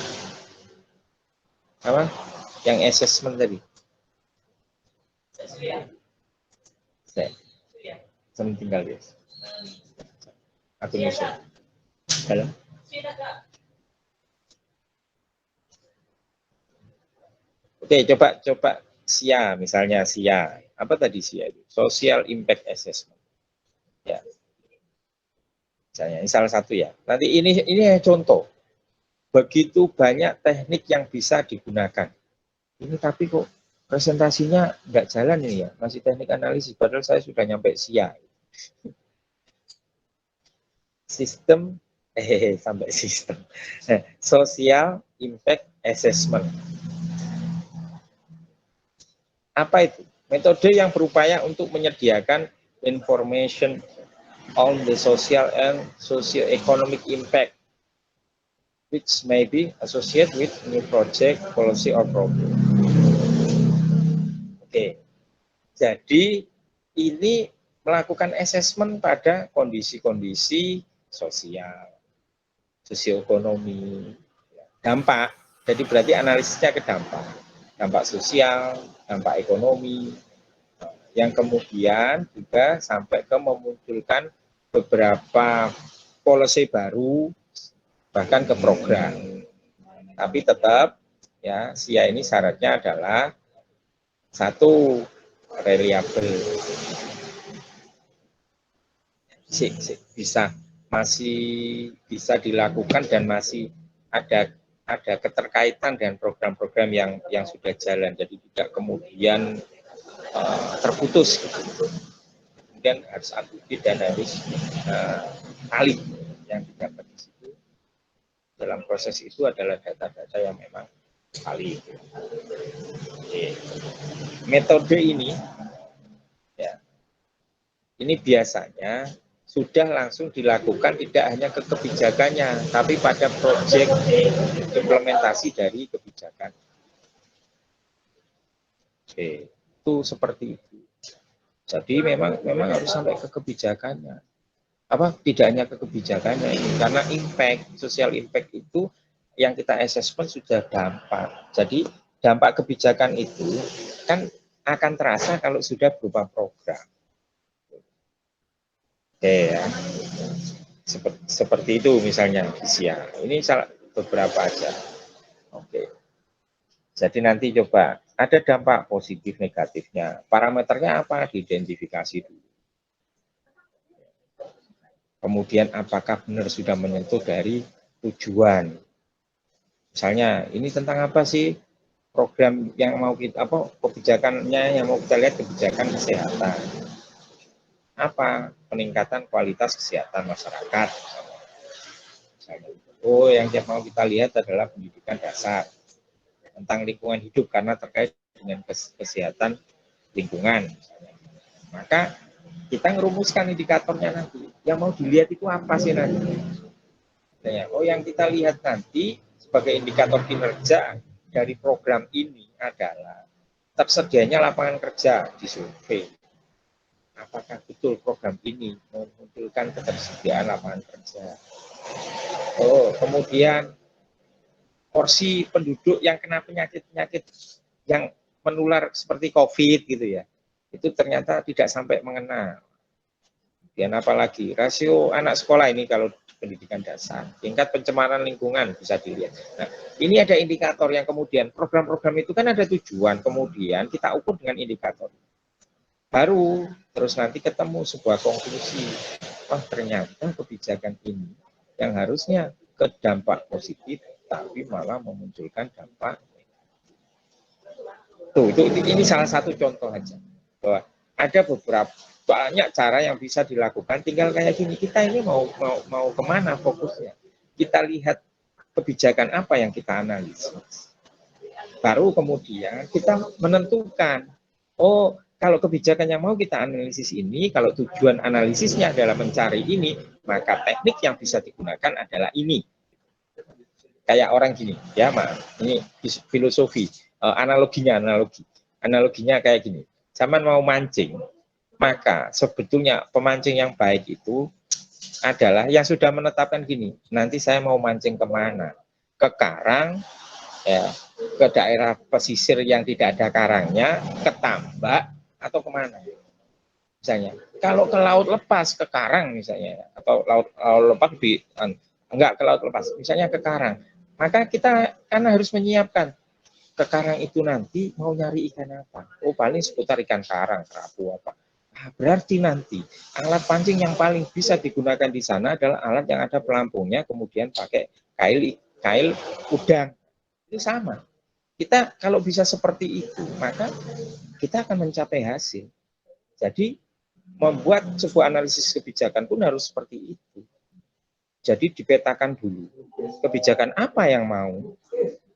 Apa? Yang assessment tadi. Saya tinggal ya. Aku nyusul. Halo. Oke, coba SIA misalnya SIA. Apa tadi SIA itu? Social Impact Assessment. Ya. Misalnya ini salah satu ya. Nanti ini contoh. Begitu banyak teknik yang bisa digunakan. Ini tapi kok presentasinya nggak jalan ini ya, masih teknik analisis, padahal saya sudah nyampe SIA. Sistem, sampai sistem. Social Impact Assessment. Apa itu? Metode yang berupaya untuk menyediakan information on the social and socio-economic impact which may be associated with new project, policy, or problem. Oke, jadi ini melakukan assessment pada kondisi-kondisi sosial, sosioekonomi, dampak. Jadi berarti analisisnya ke dampak sosial, dampak ekonomi, yang kemudian juga sampai ke memunculkan beberapa policy baru, bahkan ke program. Tapi tetap ya SIA ini syaratnya adalah satu, reliable, masih bisa dilakukan dan masih ada keterkaitan dengan program-program yang sudah jalan, jadi tidak kemudian terputus. Kemudian harus update dan harus valid yang didapat di situ. Dalam proses itu adalah data-data yang memang valid. Metode ini, ya, ini biasanya sudah langsung dilakukan tidak hanya ke kebijakannya, tapi pada proyek implementasi dari kebijakan. Oke, itu seperti itu. Jadi memang harus sampai ke kebijakannya. Tidak hanya ke kebijakannya ini, karena impact, social impact itu yang kita assessment sudah dampak. Jadi dampak kebijakan itu kan akan terasa kalau sudah berupa program. Oke ya, seperti itu misalnya di SIA. Ini beberapa aja. Oke. Jadi nanti coba ada dampak positif negatifnya. Parameternya apa? Diidentifikasi dulu. Kemudian apakah benar sudah menyentuh dari tujuan? Misalnya ini tentang apa sih program yang mau kita kebijakannya yang mau kita lihat, kebijakan kesehatan. Apa? Peningkatan kualitas kesehatan masyarakat. Misalnya. Yang mau kita lihat adalah pendidikan dasar tentang lingkungan hidup karena terkait dengan kesehatan lingkungan. Misalnya. Maka kita merumuskan indikatornya nanti. Yang mau dilihat itu apa sih nanti? Yang kita lihat nanti sebagai indikator kinerja dari program ini adalah tersedianya lapangan kerja di survei. Apakah betul program ini memunculkan ketersediaan lapangan kerja? Kemudian porsi penduduk yang kena penyakit-penyakit yang menular seperti COVID gitu ya, itu ternyata tidak sampai mengenal. Kemudian apalagi rasio anak sekolah ini kalau pendidikan dasar, tingkat pencemaran lingkungan bisa dilihat. Nah, ini ada indikator yang kemudian program-program itu kan ada tujuan, kemudian kita ukur dengan indikator. Baru terus nanti ketemu sebuah konklusi, ternyata kebijakan ini yang harusnya ke dampak positif tapi malah memunculkan dampak ini salah satu contoh aja bahwa ada beberapa banyak cara yang bisa dilakukan, tinggal kayak gini, kita ini mau kemana fokusnya, kita lihat kebijakan apa yang kita analisis, baru kemudian kita menentukan kalau kebijakan yang mau kita analisis ini, kalau tujuan analisisnya adalah mencari ini, maka teknik yang bisa digunakan adalah ini. Kayak orang gini, ya ini filosofi, analoginya kayak gini. Zaman mau mancing, maka sebetulnya pemancing yang baik itu adalah yang sudah menetapkan gini, nanti saya mau mancing kemana? Ke karang, ya, ke daerah pesisir yang tidak ada karangnya, ke tambak, atau kemana misalnya. Kalau ke laut lepas, ke karang misalnya, atau laut lepas enggak ke laut lepas, misalnya ke karang, maka kita karena harus menyiapkan ke karang itu nanti mau nyari ikan apa, paling seputar ikan karang, kerapu apa. Berarti nanti alat pancing yang paling bisa digunakan di sana adalah alat yang ada pelampungnya, kemudian pakai kail udang. Itu sama. Kita kalau bisa seperti itu, maka kita akan mencapai hasil. Jadi membuat sebuah analisis kebijakan pun harus seperti itu. Jadi dipetakan dulu kebijakan apa yang mau,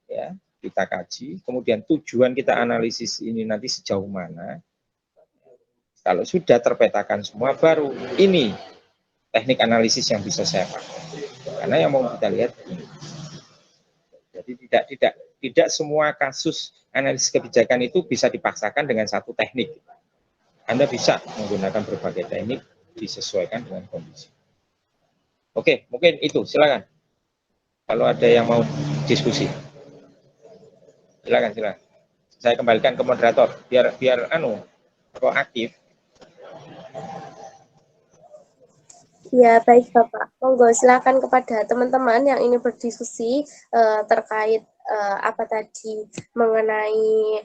ya kita kaji. Kemudian tujuan kita analisis ini nanti sejauh mana. Kalau sudah terpetakan semua, baru ini teknik analisis yang bisa saya pakai. Karena yang mau kita lihat ini. Jadi tidak semua kasus analisis kebijakan itu bisa dipaksakan dengan satu teknik. Anda bisa menggunakan berbagai teknik disesuaikan dengan kondisi. Oke, mungkin itu, silakan. Kalau ada yang mau diskusi, silakan. Saya kembalikan ke moderator, biar proaktif. Ya, baik Bapak. Monggo silakan kepada teman-teman yang ingin berdiskusi terkait apa tadi mengenai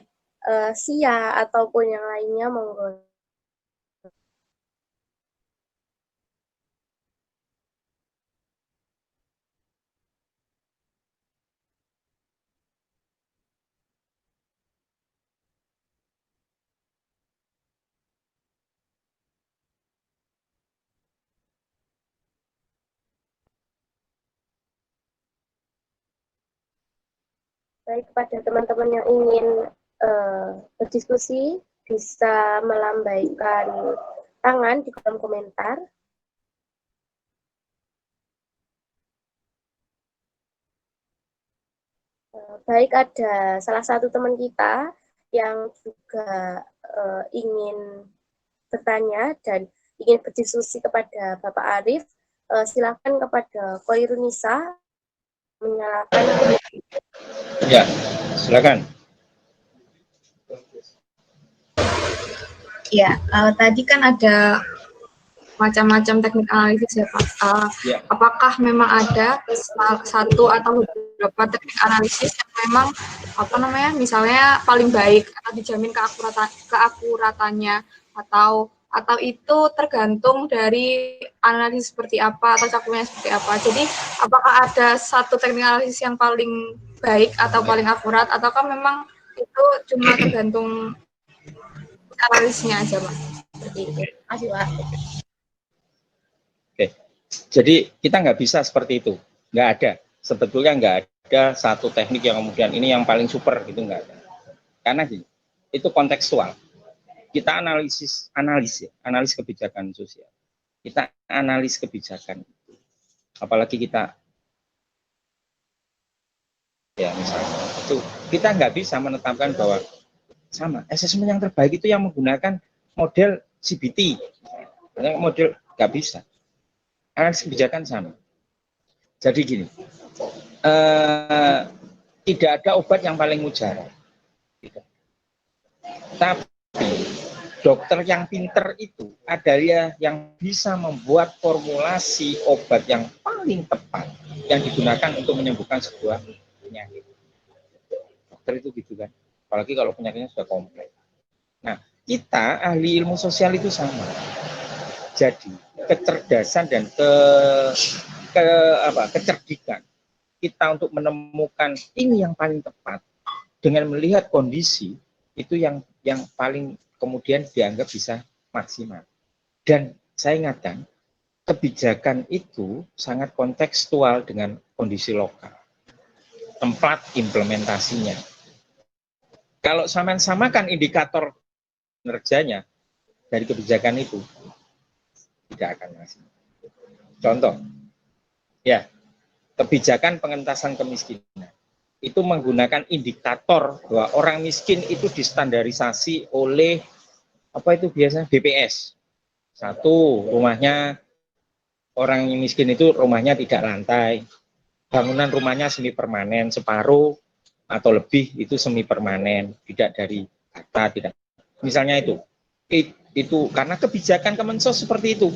SIA ataupun yang lainnya, monggo. Baik, kepada teman-teman yang ingin berdiskusi, bisa melambaikan tangan di kolom komentar. Baik, ada salah satu teman kita yang juga ingin bertanya dan ingin berdiskusi kepada Bapak Arief. Silakan kepada Koirunisa menyalakan. Ya, silakan. Ya, tadi kan ada macam-macam teknik analisis ya Pak. Ya. Apakah memang ada satu atau beberapa teknik analisis yang memang misalnya paling baik atau dijamin keakuratannya atau itu tergantung dari analisis seperti apa atau cakupannya seperti apa. Jadi apakah ada satu teknik analisis yang paling baik atau paling akurat ataukah memang itu cuma tergantung analisisnya aja Pak? Seperti itu. Terima kasih Pak. Oke, jadi kita nggak bisa seperti itu, nggak ada. Sebetulnya nggak ada satu teknik yang kemudian ini yang paling super gitu, nggak ada. Karena gini, itu kontekstual. Kita analis kebijakan sosial. Kita analis kebijakan itu. Apalagi kita, ya misalnya, itu kita nggak bisa menetapkan bahwa sama asesmen yang terbaik itu yang menggunakan model CBT, model nggak bisa. Analisis kebijakan sama. Jadi gini, tidak ada obat yang paling mujarab. Tapi dokter yang pinter itu adalah yang bisa membuat formulasi obat yang paling tepat yang digunakan untuk menyembuhkan sebuah penyakit. Dokter itu gitu kan. Apalagi kalau penyakitnya sudah kompleks. Nah, kita ahli ilmu sosial itu sama. Jadi kecerdasan dan kecerdikan kita untuk menemukan ini yang paling tepat dengan melihat kondisi itu yang paling kemudian dianggap bisa maksimal. Dan saya ingatkan, kebijakan itu sangat kontekstual dengan kondisi lokal, tempat implementasinya. Kalau samakan indikator kinerjanya dari kebijakan itu, tidak akan maksimal. Contoh, ya, kebijakan pengentasan kemiskinan itu menggunakan indikator bahwa orang miskin itu distandarisasi oleh apa itu biasanya BPS. Satu, rumahnya orang yang miskin itu rumahnya tidak lantai, bangunan rumahnya semi permanen, separuh atau lebih itu semi permanen, tidak dari kata, tidak. Misalnya itu karena kebijakan Kemensos seperti itu.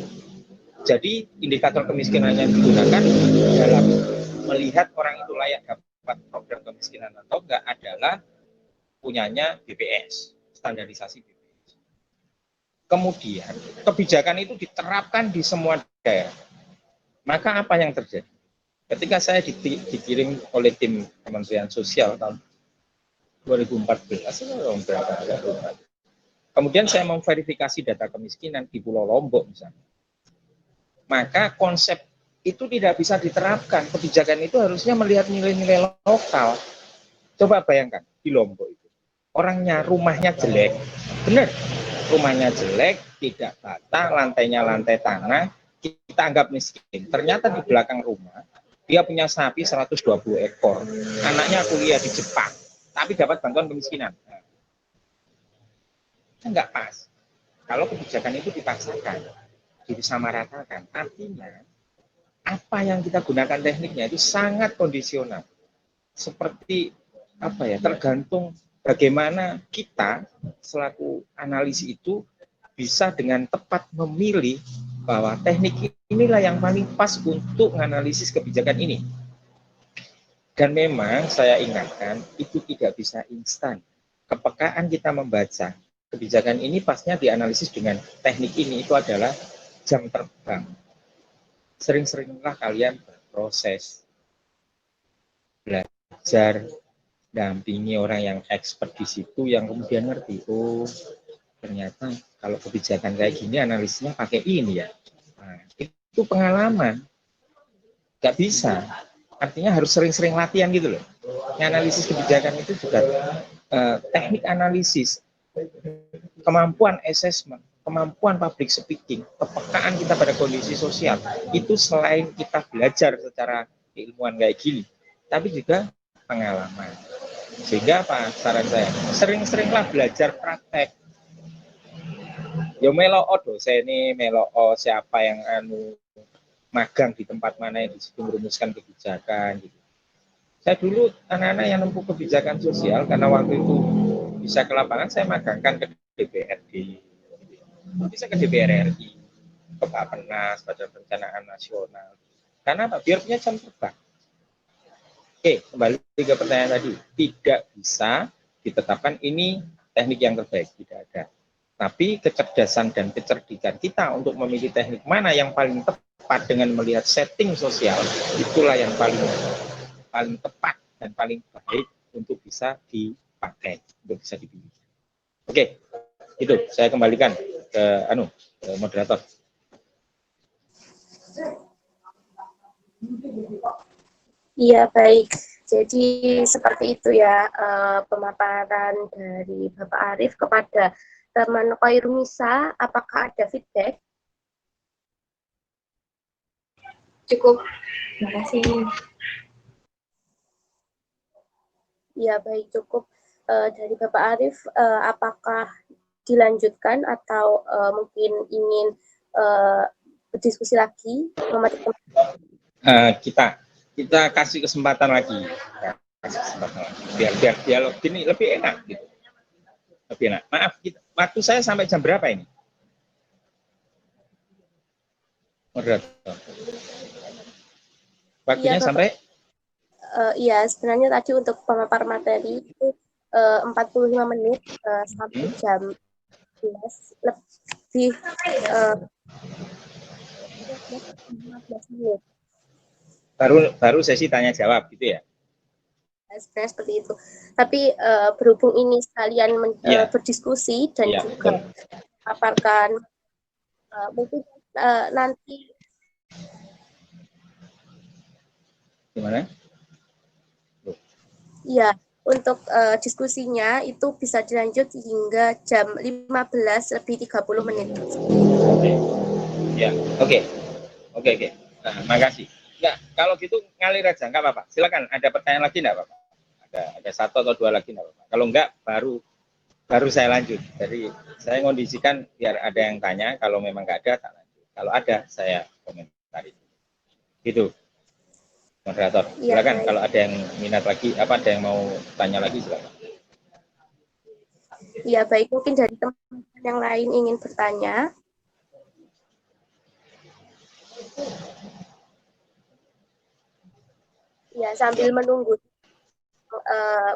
Jadi indikator kemiskinannya digunakan dalam melihat orang itu layak dapat program kemiskinan atau enggak adalah punyanya BPS, standarisasi BPS. Kemudian kebijakan itu diterapkan di semua daerah. Maka apa yang terjadi? Ketika saya dikirim oleh tim Kementerian Sosial tahun 2014, kemudian saya memverifikasi data kemiskinan di Pulau Lombok misalnya. Maka konsep itu tidak bisa diterapkan. Kebijakan itu harusnya melihat nilai-nilai lokal. Coba bayangkan di Lombok itu. Orangnya rumahnya jelek. Benar, rumahnya jelek, tidak bata, lantainya lantai tanah, kita anggap miskin. Ternyata di belakang rumah, dia punya sapi 120 ekor. Anaknya kuliah di Jepang, tapi dapat bantuan kemiskinan. Enggak pas. kalau kebijakan itu dipaksakan, disamaratakan, artinya apa yang kita gunakan tekniknya itu sangat kondisional. Seperti apa ya, tergantung bagaimana kita selaku analisi itu bisa dengan tepat memilih bahwa teknik inilah yang paling pas untuk menganalisis kebijakan ini. Dan memang saya ingatkan itu tidak bisa instan. Kepekaan kita membaca kebijakan ini pasnya dianalisis dengan teknik ini itu adalah jam terbang. Sering-seringlah kalian berproses, belajar, dampingi orang yang expert di situ yang kemudian ngerti, oh ternyata kalau kebijakan kayak gini analisisnya pakai ini ya. Nah, itu pengalaman, nggak bisa. Artinya harus sering-sering latihan gitu loh. Analisis kebijakan itu juga teknik analisis, kemampuan assessment, kemampuan public speaking, kepekaan kita pada kondisi sosial, itu selain kita belajar secara keilmuan kayak gini, tapi juga pengalaman. Sehingga apa saran saya? Sering-seringlah belajar praktek. Yo melo dosen ini, melo siapa yang magang di tempat mana yang disitu merumuskan kebijakan gitu. Saya dulu anak-anak yang nempuh kebijakan sosial karena waktu itu bisa ke lapangan, saya magangkan ke DPRD, bisa ke DPR RI, ke Bappenas, Badan Perencanaan Nasional. Karena apa? Biar punya jam terbang. Oke, kembali ke pertanyaan tadi. Tidak bisa ditetapkan ini teknik yang terbaik, tidak ada. Tapi kecerdasan dan kecerdikan kita untuk memilih teknik mana yang paling tepat dengan melihat setting sosial, itulah yang paling tepat dan paling baik untuk bisa dipakai, untuk bisa dipilih. Oke, itu saya kembalikan ke moderator. Iya, baik. Jadi seperti itu ya pemaparan dari Bapak Arief kepada teman Koirunisa. Apakah ada feedback? Cukup. Terima kasih. Ya, baik, cukup. Dari Bapak Arief, apakah dilanjutkan atau mungkin ingin berdiskusi lagi? Kita kasih kesempatan lagi. Biar dialog ini lebih enak gitu. Lebih enak. Maaf, waktu saya sampai jam berapa ini? Moderator. Waktunya ya, sampai? Iya, sebenarnya tadi untuk pemapar materi itu 45 menit sampai jam 11 lebih 15 menit. Baru sesi tanya jawab gitu ya? Sebenarnya seperti itu. Tapi berhubung ini sekalian berdiskusi dan juga paparkan mungkin nanti gimana? Iya, untuk diskusinya itu bisa dilanjut hingga jam 15 lebih 30 menit. Ya, oke. Nah, makasih. Ya, kalau gitu ngalir aja, nggak apa-apa. Silakan, ada pertanyaan lagi nggak apa-apa? Ada satu atau dua lagi nggak apa-apa. Kalau enggak, baru saya lanjut. Jadi saya ngondisikan biar ada yang tanya. Kalau memang nggak ada, tak lanjut. Kalau ada, saya komentari. Gitu. Moderator, silakan ya, kalau ada yang minat lagi, ada yang mau tanya lagi, silakan. Ya, baik, mungkin dari teman-teman yang lain ingin bertanya. Ya, sambil menunggu,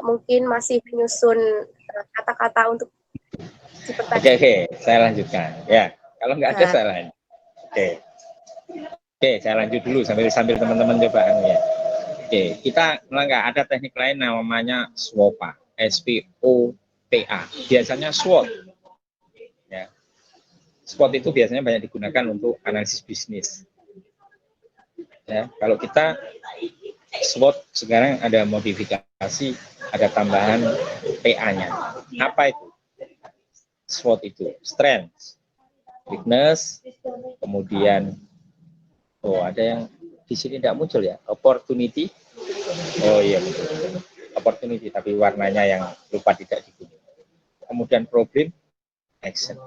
mungkin masih menyusun kata-kata untuk dipertanyakan. Oke, saya lanjutkan. Ya, kalau nggak ada saya lanjut. Oke, saya lanjut dulu sambil teman-teman coba ya. Oke, kita melangkah. Ada teknik lain namanya SWOPA, SWOPA. Biasanya SWOT. Ya. SWOT itu biasanya banyak digunakan untuk analisis bisnis. Ya, kalau kita SWOT sekarang ada modifikasi, ada tambahan PA-nya. Apa itu? SWOT itu strength, weakness, kemudian ada yang di sini tidak muncul ya, opportunity. Oh iya, opportunity tapi warnanya yang lupa tidak dikuning. Kemudian problem, action.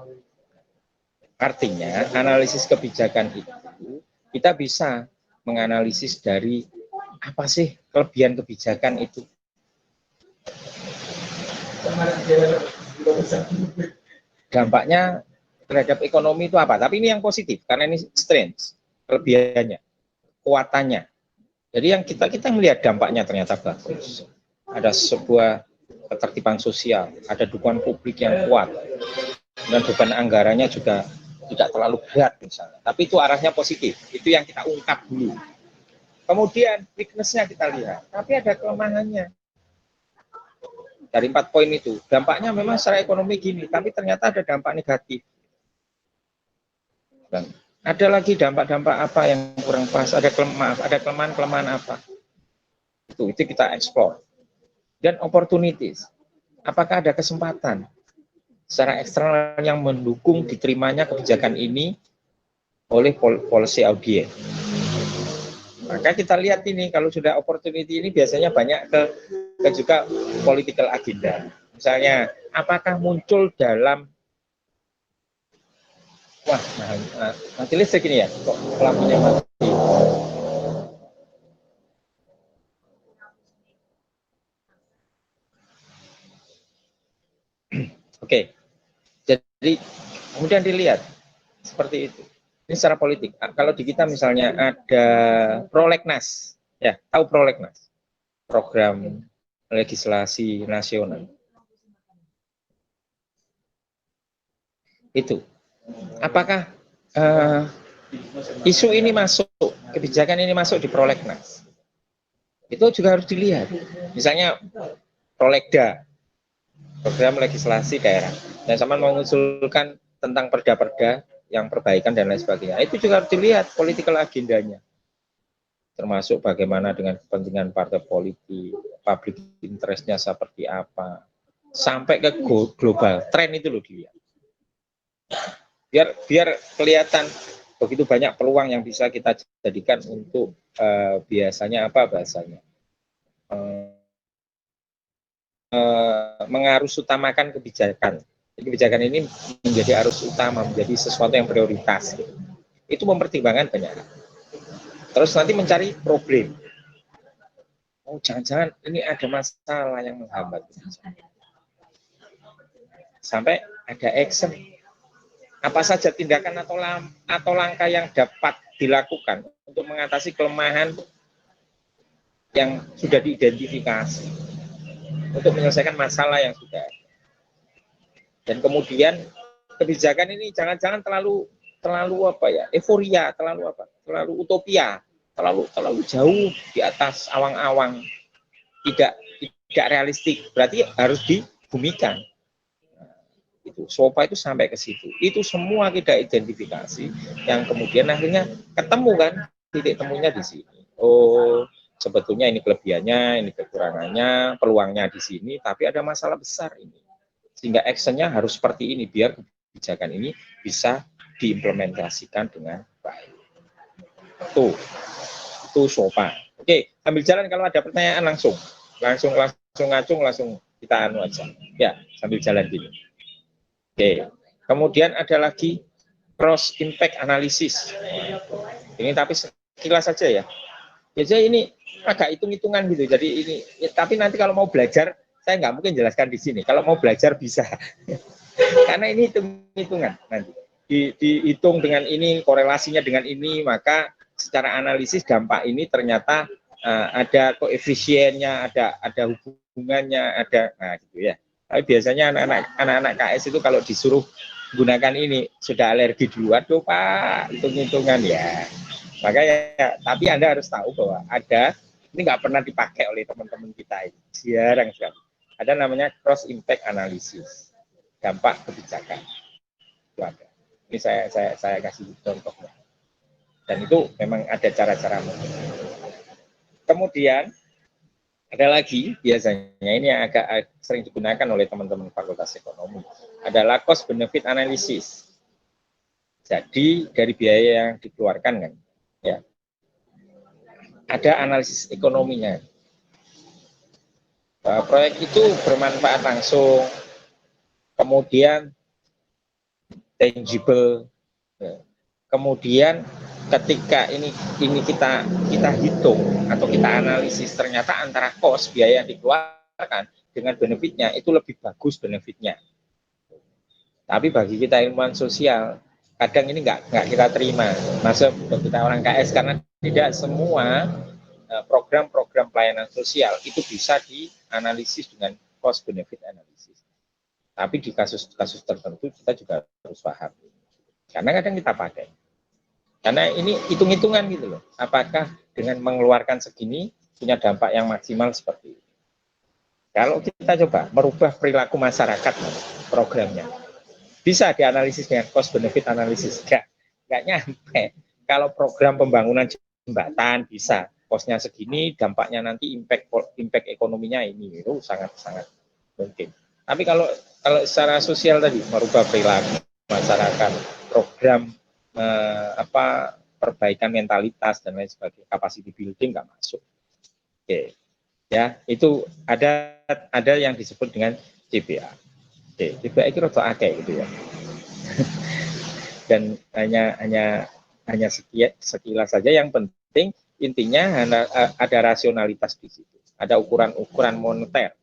Artinya analisis kebijakan itu kita bisa menganalisis dari apa sih kelebihan kebijakan itu. Dampaknya terhadap ekonomi itu apa? Tapi ini yang positif karena ini strength, kelebihannya, kekuatannya. Jadi yang kita melihat dampaknya ternyata bagus. Ada sebuah ketertiban sosial, ada dukungan publik yang kuat, dan beban anggarannya juga tidak terlalu berat misalnya. Tapi itu arahnya positif. Itu yang kita ungkap dulu. Kemudian weakness-nya kita lihat. Tapi ada kelemahannya. Dari 4 poin itu, dampaknya memang secara ekonomi gini, tapi ternyata ada dampak negatif. Dan ada lagi dampak-dampak apa yang kurang pas, ada kelemahan-kelemahan apa. Itu kita explore. Dan opportunities. Apakah ada kesempatan secara eksternal yang mendukung diterimanya kebijakan ini oleh policy audience. Maka kita lihat ini, kalau sudah opportunity ini biasanya banyak ke juga political agenda. Misalnya, apakah muncul dalam mati listrik ini ya, kok lampunya mati. Oke. Jadi kemudian dilihat seperti itu. Ini secara politik. Kalau di kita misalnya ada prolegnas, ya tahu prolegnas, program legislasi nasional. Itu. Apakah isu ini masuk, kebijakan ini masuk di prolegnas? Itu juga harus dilihat. Misalnya prolegda, program legislasi daerah, dan sama mengusulkan tentang perda-perda yang perbaikan dan lain sebagainya. Itu juga harus dilihat political agendanya, termasuk bagaimana dengan kepentingan partai politik, public interest-nya seperti apa, sampai ke global, tren itu loh dilihat. Biar kelihatan begitu banyak peluang yang bisa kita jadikan untuk biasanya apa bahasanya, mengarus utamakan kebijakan. Kebijakan ini menjadi arus utama, menjadi sesuatu yang prioritas. Gitu. Itu mempertimbangkan banyak. Terus nanti mencari problem. Oh, jangan-jangan ini ada masalah yang menghambat. Sampai ada action. Apa saja tindakan atau langkah yang dapat dilakukan untuk mengatasi kelemahan yang sudah diidentifikasi, untuk menyelesaikan masalah yang sudah ada. Dan kemudian kebijakan ini jangan-jangan terlalu apa ya, euforia, terlalu utopia, terlalu jauh di atas awang-awang, tidak realistik. Berarti harus dibumikan. Itu SOPA itu sampai ke situ. Itu semua kita identifikasi, yang kemudian akhirnya ketemu kan titik temunya di sini. Oh, sebetulnya ini kelebihannya, ini kekurangannya, peluangnya di sini, tapi ada masalah besar ini. Sehingga actionnya harus seperti ini, biar kebijakan ini bisa diimplementasikan dengan baik. Itu SOPA. Oke, sambil jalan kalau ada pertanyaan langsung ngacung, langsung kita anu aja. Ya, sambil jalan gini. Oke, kemudian ada lagi cross impact analysis. Ini tapi sekilas saja ya. Biasanya ini agak hitung-hitungan gitu. Jadi ini, tapi nanti kalau mau belajar, saya nggak mungkin jelaskan di sini. Kalau mau belajar bisa, karena ini hitung-hitungan nanti. Dihitung dengan ini, korelasinya dengan ini, maka secara analisis dampak ini ternyata ada koefisiennya, ada hubungannya, nah gitu ya. Tapi biasanya anak-anak KS itu kalau disuruh gunakan ini sudah alergi duluan, tuh Pak, hitung-hitungan ya. Makanya, tapi Anda harus tahu bahwa ada, ini nggak pernah dipakai oleh teman-teman kita ini, jarang sekali. Ada namanya cross impact analysis, dampak kebijakan. Itu ada. Ini saya kasih contohnya. Dan itu memang ada cara-cara. Kemudian ada lagi biasanya ini yang agak sering digunakan oleh teman-teman Fakultas Ekonomi, adalah cost benefit analysis. Jadi dari biaya yang dikeluarkan kan, ya, ada analisis ekonominya. Proyek itu bermanfaat langsung, kemudian tangible, Kemudian ketika ini kita hitung atau kita analisis, ternyata antara cost biaya yang dikeluarkan dengan benefitnya itu lebih bagus benefitnya. Tapi bagi kita ilmuwan sosial, kadang ini nggak kita terima. Masuk kita orang KS, karena tidak semua program-program pelayanan sosial itu bisa dianalisis dengan cost benefit analysis. Tapi di kasus-kasus tertentu kita juga harus paham. Karena kadang kita pakai. Karena ini hitung-hitungan gitu loh. Apakah dengan mengeluarkan segini punya dampak yang maksimal seperti ini. Kalau kita coba merubah perilaku masyarakat programnya, bisa dianalisis dengan cost benefit analysis. Nggak nyampe. Kalau program pembangunan jembatan bisa, costnya segini, dampaknya nanti impact ekonominya ini, itu sangat-sangat mungkin. Tapi kalau secara sosial tadi merubah perilaku masyarakat, program perbaikan mentalitas dan lain sebagainya, capacity building nggak masuk. Oke, ya itu ada yang disebut dengan CBA. Oke, CBA itu rotok akeh gitu ya. Dan hanya sekilas saja. Yang penting intinya ada rasionalitas di situ, ada ukuran-ukuran moneter.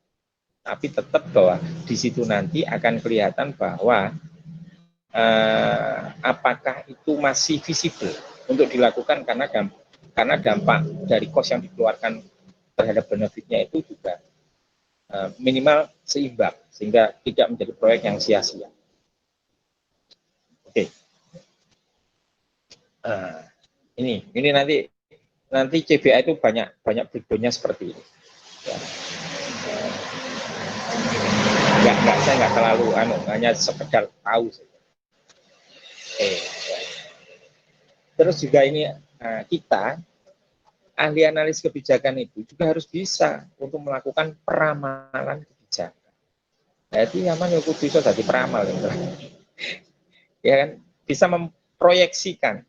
Tapi tetap bahwa di situ nanti akan kelihatan bahwa apakah itu masih visible untuk dilakukan, karena dampak dari cost yang dikeluarkan terhadap benefitnya itu juga minimal seimbang sehingga tidak menjadi proyek yang sia-sia. Oke. Ini nanti CBA itu banyak breakdown-nya seperti ini. Ya. Saya nggak terlalu hanya sekedar tahu saja. Terus juga ini kita ahli analis kebijakan itu juga harus bisa untuk melakukan peramalan kebijakan. Jadi aman ya kudu bisa jadi peramal gitu. Ya kan, bisa memproyeksikan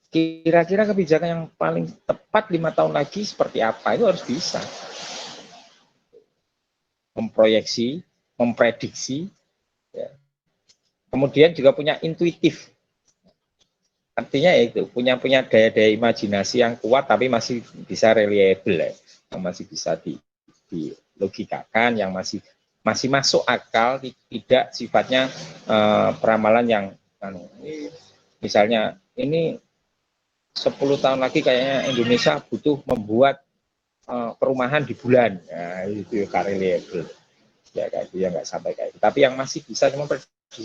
kira-kira kebijakan yang paling tepat 5 tahun lagi seperti apa, itu harus bisa memproyeksi, memprediksi, ya. Kemudian juga punya intuitif, artinya ya itu punya daya imajinasi yang kuat tapi masih bisa reliable, ya. Yang masih bisa dilogikakan, yang masih masuk akal, tidak sifatnya peramalan yang misalnya ini 10 tahun lagi kayaknya Indonesia butuh membuat perumahan di bulan, nah, itu reliable ya, kayak itu ya, nggak sampai kayak itu. Tapi yang masih bisa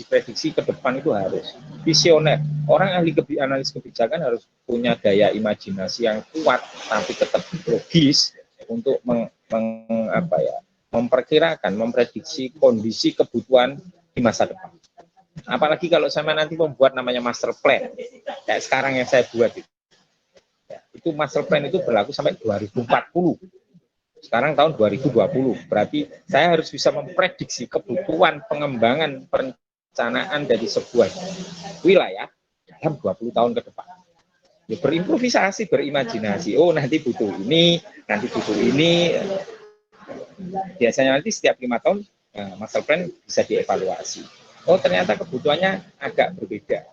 prediksi ke depan itu harus visioner. Orang ahli analis kebijakan harus punya daya imajinasi yang kuat tapi tetap logis untuk memperkirakan, memprediksi kondisi kebutuhan di masa depan. Apalagi kalau sama nanti membuat namanya master plan kayak sekarang yang saya buat itu. Ya, itu master plan itu berlaku sampai 2040. Sekarang tahun 2020, berarti saya harus bisa memprediksi kebutuhan pengembangan perencanaan dari sebuah wilayah dalam 20 tahun ke depan. Ya, berimprovisasi, berimajinasi. Oh, nanti butuh ini, nanti butuh ini. Biasanya nanti setiap 5 tahun master plan bisa dievaluasi. Oh, ternyata kebutuhannya agak berbeda.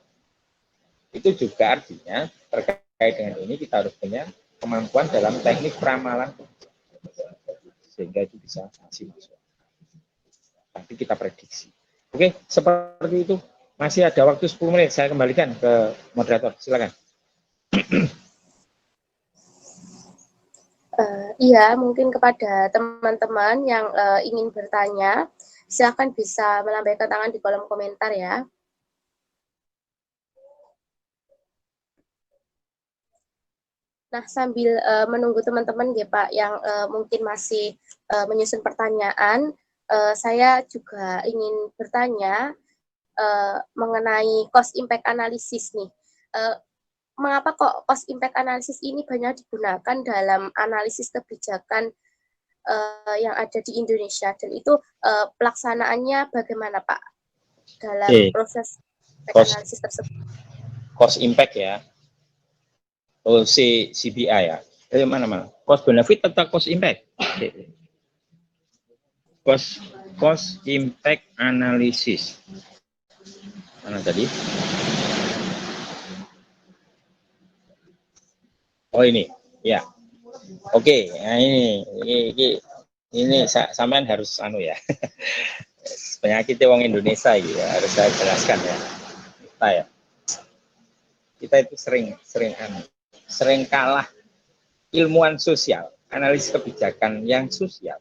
Itu juga artinya terkait dengan ini kita harus punya kemampuan dalam teknik peramalan sehingga itu bisa masuk. Tapi kita prediksi. Oke, seperti itu. Masih ada waktu 10 menit. Saya kembalikan ke moderator. Silakan. Iya, mungkin kepada teman-teman yang ingin bertanya, silakan bisa melambaikan tangan di kolom komentar ya. Nah, sambil menunggu teman-teman ya Pak yang mungkin masih menyusun pertanyaan, saya juga ingin bertanya mengenai cost impact analysis nih. Mengapa kok cost impact analysis ini banyak digunakan dalam analisis kebijakan yang ada di Indonesia, dan itu pelaksanaannya bagaimana Pak dalam proses analisis tersebut? Cost impact ya. Oh, CBI ya. Mana? Cost benefit atau cost impact? Cost impact analysis. Mana tadi? Oh ini, ya. Oke, nah ini sampean harus anu ya. Penyakit wong Indonesia gitu ya, harus saya jelaskan ya. Kita itu sering kalah ilmuwan sosial, analisis kebijakan yang sosial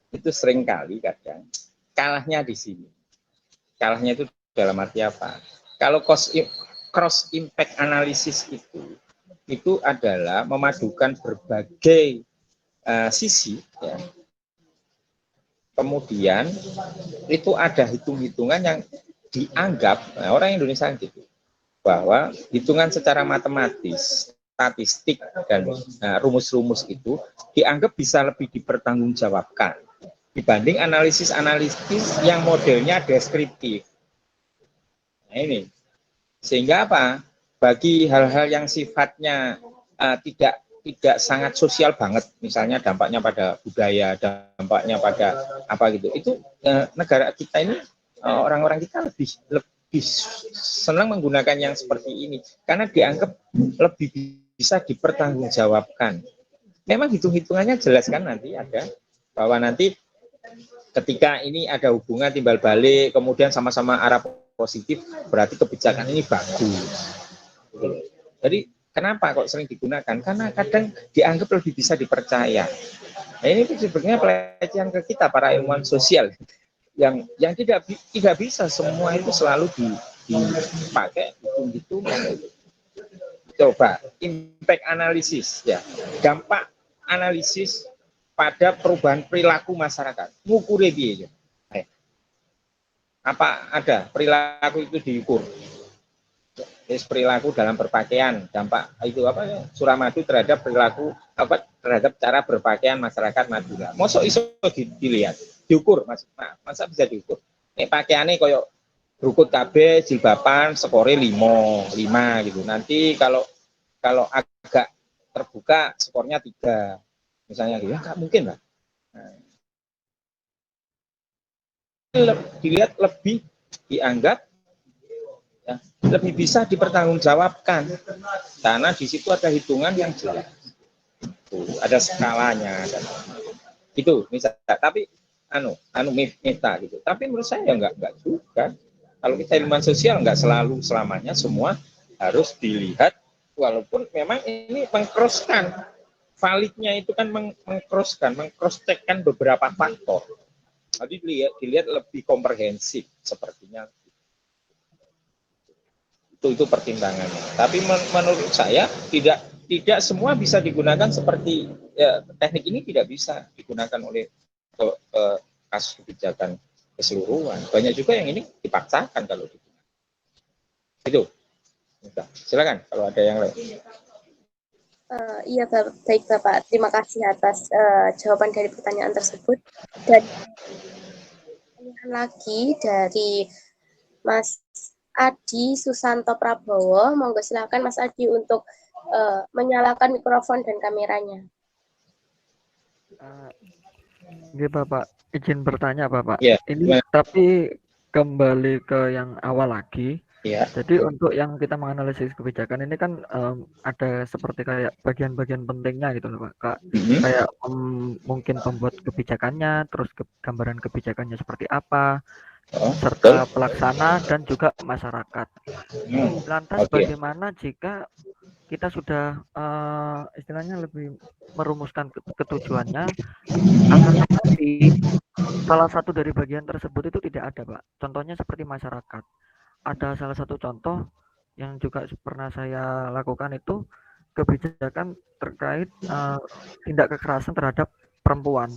itu sering kali kadang kalahnya di sini. Kalahnya itu dalam arti apa? Kalau cross impact analysis itu adalah memadukan berbagai sisi ya. Kemudian itu ada hitung-hitungan yang dianggap orang Indonesia gitu bahwa hitungan secara matematis, statistik dan rumus-rumus itu dianggap bisa lebih dipertanggungjawabkan dibanding analisis-analisis yang modelnya deskriptif. Nah ini, sehingga apa? Bagi hal-hal yang sifatnya tidak sangat sosial banget, misalnya dampaknya pada budaya, dampaknya pada apa gitu, itu negara kita ini orang-orang kita lebih senang menggunakan yang seperti ini karena dianggap lebih bisa dipertanggungjawabkan. Memang hitung-hitungannya jelas kan nanti ada bahwa nanti ketika ini ada hubungan timbal balik kemudian sama-sama arah positif berarti kebijakan ini bagus. Jadi kenapa kok sering digunakan? Karena kadang dianggap lebih bisa dipercaya. Nah ini sebenarnya pelecehan ke kita para ilmuwan sosial yang tidak bisa semua itu selalu dipakai hitung-hitungan. Coba impact analisis ya, dampak analisis pada perubahan perilaku masyarakat. Ngukure piye ya? Apa ada perilaku itu diukur? Perilaku dalam berpakaian, dampak itu apa ya? Suramadu terhadap perilaku apa terhadap cara berpakaian masyarakat Madura. Mosok iso dilihat, diukur masa bisa diukur. Nek pakaiane koyo rukut KB jilbaban skore 5 gitu. Nanti kalau agak terbuka skornya 3. Misalnya gitu, ya nggak mungkin lah. Nah, dilihat lebih dianggap ya, lebih bisa dipertanggungjawabkan karena di situ ada hitungan yang jelas, ada skalanya dan itu misalnya. Tapi meta gitu. Tapi menurut saya ya nggak juga. Kalau kita ilmuwan sosial nggak selalu selamanya semua harus dilihat, walaupun memang ini mengcrosskan validnya itu kan mengcross-checkkan beberapa faktor. Jadi dilihat lebih komprehensif sepertinya. Itu pertimbangannya. Tapi menurut saya tidak semua bisa digunakan seperti ya, teknik ini tidak bisa digunakan oleh kasus kebijakan keseluruhan. Banyak juga yang ini dipaksakan kalau digunakan. Itu. Silakan kalau ada yang lain. Iya, baik Bapak. Terima kasih atas jawaban dari pertanyaan tersebut. Dan pertanyaan lagi dari Mas Adi Susanto Prabowo. Monggo silakan Mas Adi untuk menyalakan mikrofon dan kameranya. Iya Bapak, izin bertanya Bapak. Ya, ini tapi kembali ke yang awal lagi. Ya. Jadi untuk yang kita menganalisis kebijakan ini kan ada seperti kayak bagian-bagian pentingnya gitu loh Pak. Kayak mungkin pembuat kebijakannya, terus gambaran kebijakannya seperti apa, serta pelaksana dan juga masyarakat. Lantas bagaimana jika kita sudah istilahnya lebih merumuskan ketujuannya, akan tetapi salah satu dari bagian tersebut itu tidak ada Pak. Contohnya seperti masyarakat. Ada salah satu contoh yang juga pernah saya lakukan itu kebijakan terkait tindak kekerasan terhadap perempuan.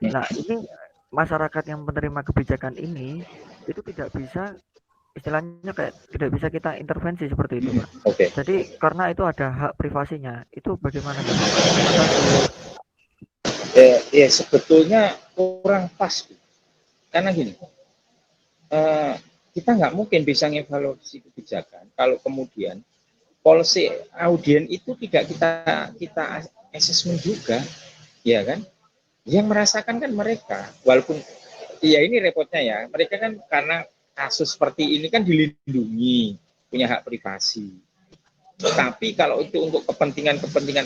Nah ini masyarakat yang menerima kebijakan ini itu tidak bisa istilahnya kayak tidak bisa kita intervensi seperti itu Pak. Jadi karena itu ada hak privasinya, itu bagaimana Pak? Ya sebetulnya kurang pas karena gini. Kita nggak mungkin bisa mengevaluasi kebijakan kalau kemudian policy audien itu tidak kita asesmen juga, ya kan? Yang merasakan kan mereka, walaupun ya ini repotnya ya, mereka kan karena kasus seperti ini kan dilindungi, punya hak privasi. Tapi kalau itu untuk kepentingan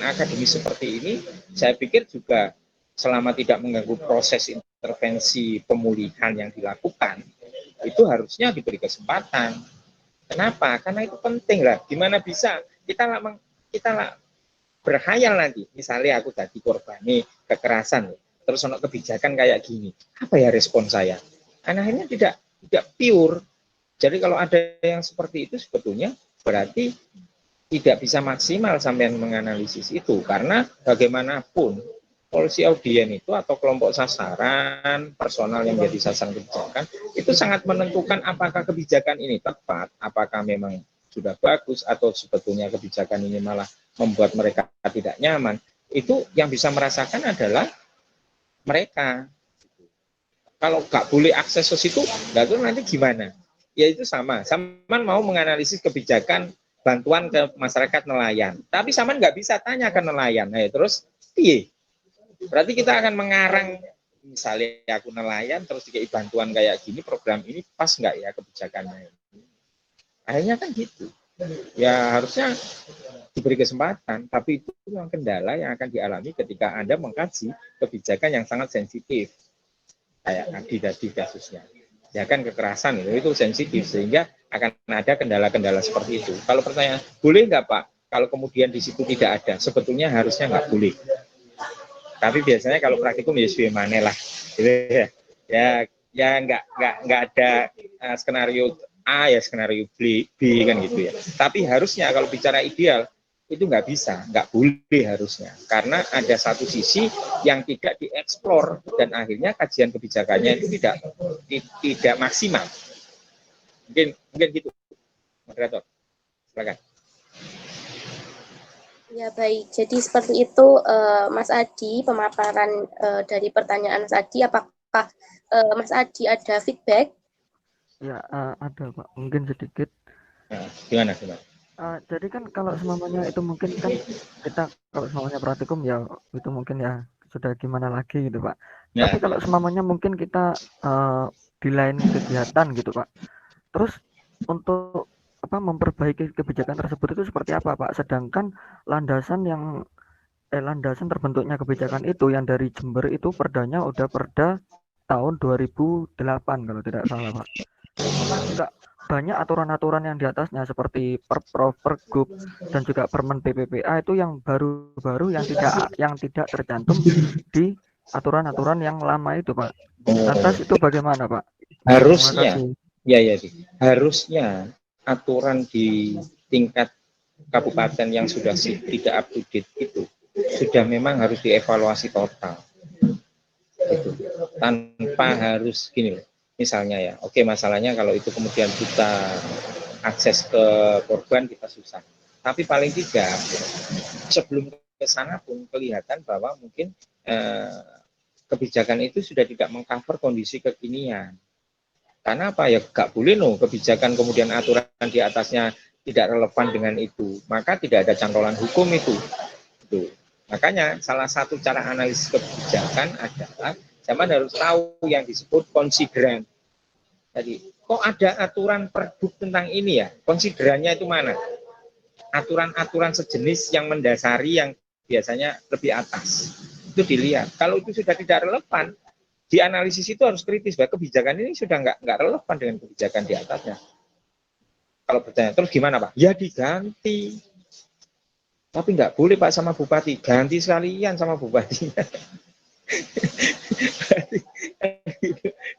akademis seperti ini, saya pikir juga selama tidak mengganggu proses intervensi pemulihan yang dilakukan, itu harusnya diberi kesempatan. Kenapa? Karena itu penting lah. Gimana bisa kita lah berhayal nanti, misalnya aku tadi korban kekerasan, terus ono kebijakan kayak gini, apa ya respon saya? Kan akhirnya tidak pure. Jadi kalau ada yang seperti itu sebetulnya berarti tidak bisa maksimal sampai menganalisis itu, karena bagaimanapun polisi audien itu atau kelompok sasaran personal yang menjadi sasaran kebijakan itu sangat menentukan apakah kebijakan ini tepat, apakah memang sudah bagus atau sebetulnya kebijakan ini malah membuat mereka tidak nyaman. Itu yang bisa merasakan adalah mereka. Kalau nggak boleh akses ke situ, nanti gimana? Ya itu sama mau menganalisis kebijakan bantuan ke masyarakat nelayan. Tapi Saman nggak bisa tanya ke nelayan. Nah, terus, iya. Berarti kita akan mengarang, misalnya aku nelayan, terus dikasih bantuan kayak gini, program ini pas nggak ya kebijakannya? Akhirnya kan gitu. Ya harusnya diberi kesempatan, tapi itu memang kendala yang akan dialami ketika Anda mengkaji kebijakan yang sangat sensitif. Kayak tadi kasusnya. Ya kan kekerasan itu sensitif, sehingga akan ada kendala-kendala seperti itu. Kalau pertanyaan, boleh nggak Pak? Kalau kemudian di situ tidak ada, sebetulnya harusnya nggak boleh. Tapi biasanya kalau praktikum ya sebagaimana lah, gitu ya nggak ada skenario A ya skenario B kan gitu ya. Tapi harusnya kalau bicara ideal itu nggak bisa, nggak boleh harusnya, karena ada satu sisi yang tidak dieksplor dan akhirnya kajian kebijakannya itu tidak maksimal. Mungkin gitu, moderator. Silakan. Ya baik, jadi seperti itu Mas Adi, pemaparan dari pertanyaan Mas Adi. Apakah Mas Adi ada feedback? Ya, ada Pak, mungkin sedikit. Nah, gimana? Jadi kan kalau semuanya itu mungkin kan kita kalau semuanya praktikum ya itu mungkin ya sudah gimana lagi gitu Pak. Ya. Tapi kalau semuanya mungkin kita di lain kegiatan gitu Pak. Terus untuk memperbaiki kebijakan tersebut itu seperti apa Pak? Sedangkan landasan terbentuknya kebijakan itu yang dari Jember itu perdanya udah perda tahun 2008 kalau tidak salah Pak. Enggak banyak aturan-aturan yang di atasnya seperti Perprov, Pergub dan juga Permen PPPA itu yang baru-baru yang tidak tercantum di aturan-aturan yang lama itu Pak. Atas itu bagaimana Pak? Harusnya harusnya aturan di tingkat kabupaten yang sudah tidak up to date itu sudah memang harus dievaluasi total gitu. Tanpa harus gini loh. Misalnya ya, oke masalahnya kalau itu kemudian kita akses ke korban kita susah. Tapi paling tidak sebelum ke sana pun kelihatan bahwa mungkin kebijakan itu sudah tidak mengcover kondisi kekinian. Karena apa ya, gak boleh kebijakan kemudian aturan di atasnya tidak relevan dengan itu. Maka tidak ada cantolan hukum itu. Gitu. Makanya salah satu cara analisis kebijakan adalah zaman harus tahu yang disebut konsideran. Jadi, kok ada aturan Pergub tentang ini ya? Konsiderannya itu mana? Aturan-aturan sejenis yang mendasari yang biasanya lebih atas. Itu dilihat. Kalau itu sudah tidak relevan, dianalisis itu harus kritis. Bahwa kebijakan ini sudah nggak relevan dengan kebijakan di atasnya. Kalau bertanya, terus gimana Pak? Ya diganti. Tapi nggak boleh Pak sama Bupati. Ganti sekalian sama Bupatinya.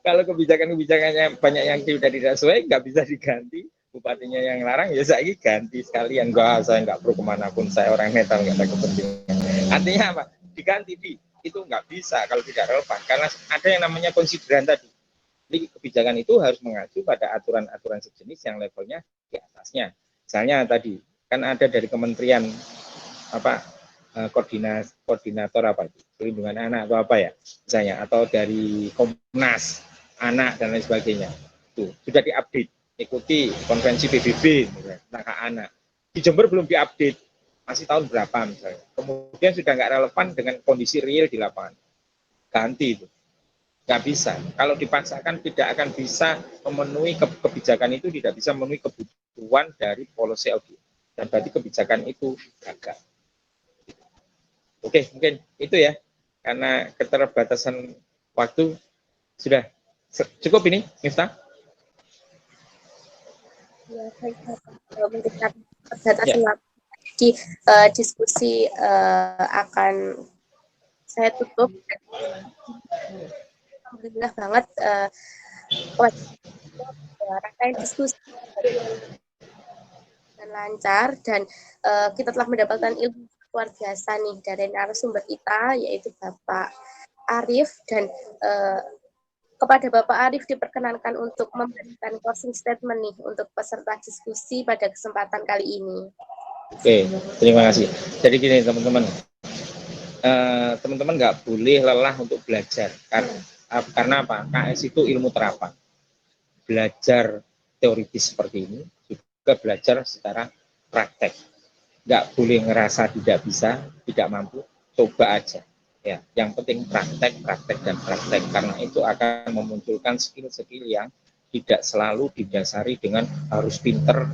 Kalau kebijakannya banyak yang sudah tidak sesuai, nggak bisa diganti. Bupatinya yang larang, ya saya ganti sekalian. Saya nggak perlu kemanapun, saya orang netral, nggak ada kepentingan. Artinya apa? Diganti, itu nggak bisa kalau tidak relevan. Karena ada yang namanya konsideran tadi. Jadi kebijakan itu harus mengacu pada aturan-aturan sejenis yang levelnya di atasnya. Misalnya tadi, kan ada dari kementerian koordinator perlindungan anak atau apa ya misalnya, atau dari Komnas Anak dan lain sebagainya, itu sudah diupdate, ikuti konvensi PBB tentang hak anak. Di Jember belum diupdate, masih tahun berapa misalnya, kemudian sudah nggak relevan dengan kondisi real di lapangan, ganti itu. Nggak bisa. Kalau dipaksakan tidak akan bisa memenuhi kebijakan itu, tidak bisa memenuhi kebutuhan dari policy audit. Dan berarti kebijakan itu gagal. Oke, mungkin itu ya. Karena keterbatasan waktu sudah cukup ini, Miftah? Ya, baik, mungkin keterbatasan Ya. waktu. Jadi diskusi akan saya tutup. Alhamdulillah banget rangkaian diskusi dan lancar, dan kita telah mendapatkan ilmu luar biasa nih dari narasumber kita, yaitu Bapak Arief, dan kepada Bapak Arief diperkenankan untuk memberikan closing statement nih untuk peserta diskusi pada kesempatan kali ini. Oke, terima kasih. Jadi gini teman-teman, teman-teman nggak boleh lelah untuk belajar. Karena apa? KS itu ilmu terapan. Belajar teoritis seperti ini, juga belajar secara praktek. Nggak boleh ngerasa tidak bisa, tidak mampu, coba aja. Ya, yang penting praktek, praktek, dan praktek. Karena itu akan memunculkan skill-skill yang tidak selalu didasari dengan harus pinter.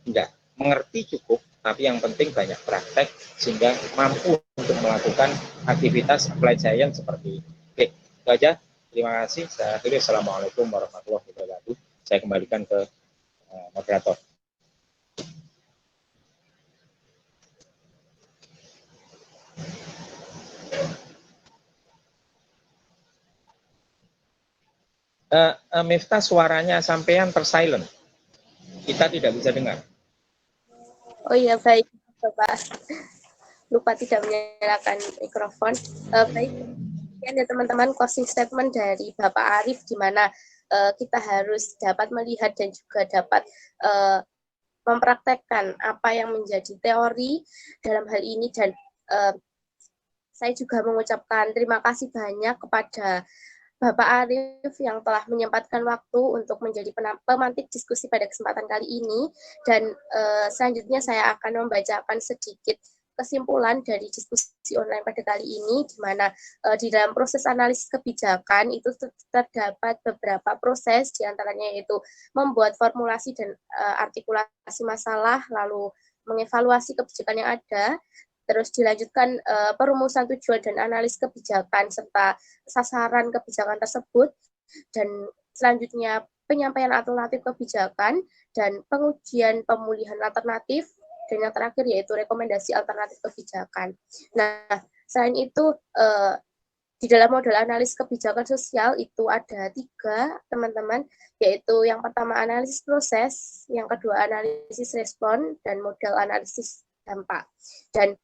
Tidak, mengerti cukup, tapi yang penting banyak praktek sehingga mampu untuk melakukan aktivitas apply science seperti ini. Oke, itu aja. Terima kasih. Saya akhiri. Assalamualaikum warahmatullahi wabarakatuh. Saya kembalikan ke moderator. Miftah, suaranya sampean tersilent. Kita tidak bisa dengar. Oh iya, baik Bapak. Lupa tidak menyalakan mikrofon. Baik, ya teman-teman, closing statement dari Bapak Arief, di mana kita harus dapat melihat dan juga dapat mempraktekkan apa yang menjadi teori dalam hal ini, dan saya juga mengucapkan terima kasih banyak kepada Bapak Arief yang telah menyempatkan waktu untuk menjadi pemantik diskusi pada kesempatan kali ini. Dan selanjutnya saya akan membacakan sedikit kesimpulan dari diskusi online pada kali ini, di mana di dalam proses analisis kebijakan itu terdapat beberapa proses, diantaranya yaitu membuat formulasi dan artikulasi masalah, lalu mengevaluasi kebijakan yang ada, terus dilanjutkan perumusan tujuan dan analis kebijakan serta sasaran kebijakan tersebut, dan selanjutnya penyampaian alternatif kebijakan dan pengujian pemulihan alternatif, dan yang terakhir yaitu rekomendasi alternatif kebijakan. Nah, selain itu di dalam model analis kebijakan sosial itu ada 3, teman-teman, yaitu yang pertama analisis proses, yang kedua analisis respon, dan model analisis dampak. Dan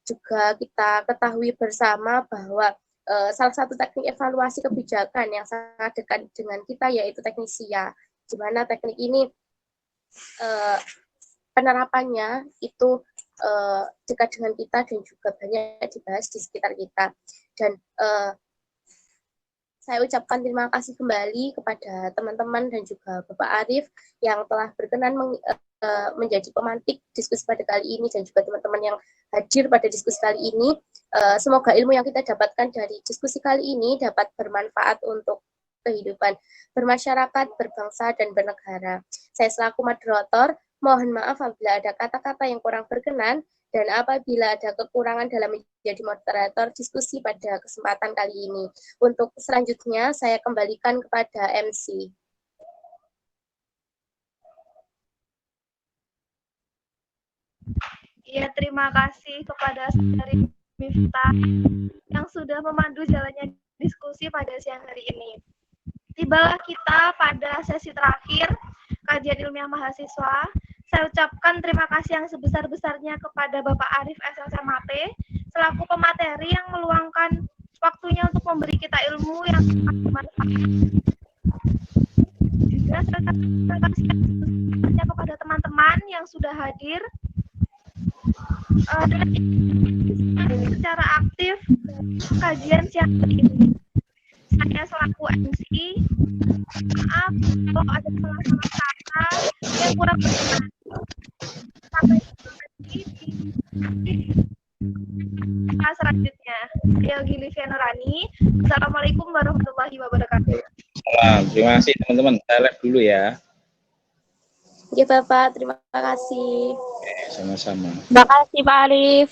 juga kita ketahui bersama bahwa salah satu teknik evaluasi kebijakan yang sangat dekat dengan kita yaitu teknik SIA, di mana teknik ini penerapannya itu dekat dengan kita dan juga banyak dibahas di sekitar kita. Dan saya ucapkan terima kasih kembali kepada teman-teman dan juga Bapak Arief yang telah berkenan menjadi pemantik diskusi pada kali ini, dan juga teman-teman yang hadir pada diskusi kali ini. Semoga ilmu yang kita dapatkan dari diskusi kali ini dapat bermanfaat untuk kehidupan bermasyarakat, berbangsa, dan bernegara. Saya selaku moderator, mohon maaf apabila ada kata-kata yang kurang berkenan, dan apabila ada kekurangan dalam menjadi moderator diskusi pada kesempatan kali ini. Untuk selanjutnya, saya kembalikan kepada MC. Iya, terima kasih kepada saudari Miftah yang sudah memandu jalannya diskusi pada siang hari ini. Tibalah kita pada sesi terakhir kajian ilmiah mahasiswa. Saya ucapkan terima kasih yang sebesar-besarnya kepada Bapak Arief SLCMAP selaku pemateri yang meluangkan waktunya untuk memberi kita ilmu yang sangat bermanfaat. Juga saya ucapkan terima kasih yang sebesar-besarnya kepada teman-teman yang sudah hadir dan secara aktif kajian siang hari ini. Saya selaku MC, maaf kalau ada salah-salah kata yang kurang berkenan. Sampai jumpa lagi di selanjutnya. Saya Gilivia Nurani. Assalamualaikum warahmatullahi wabarakatuh. Salam. Terima kasih teman-teman. Saya live dulu ya. Ya Bapak, terima kasih. Sama-sama. Terima kasih Pak Arif.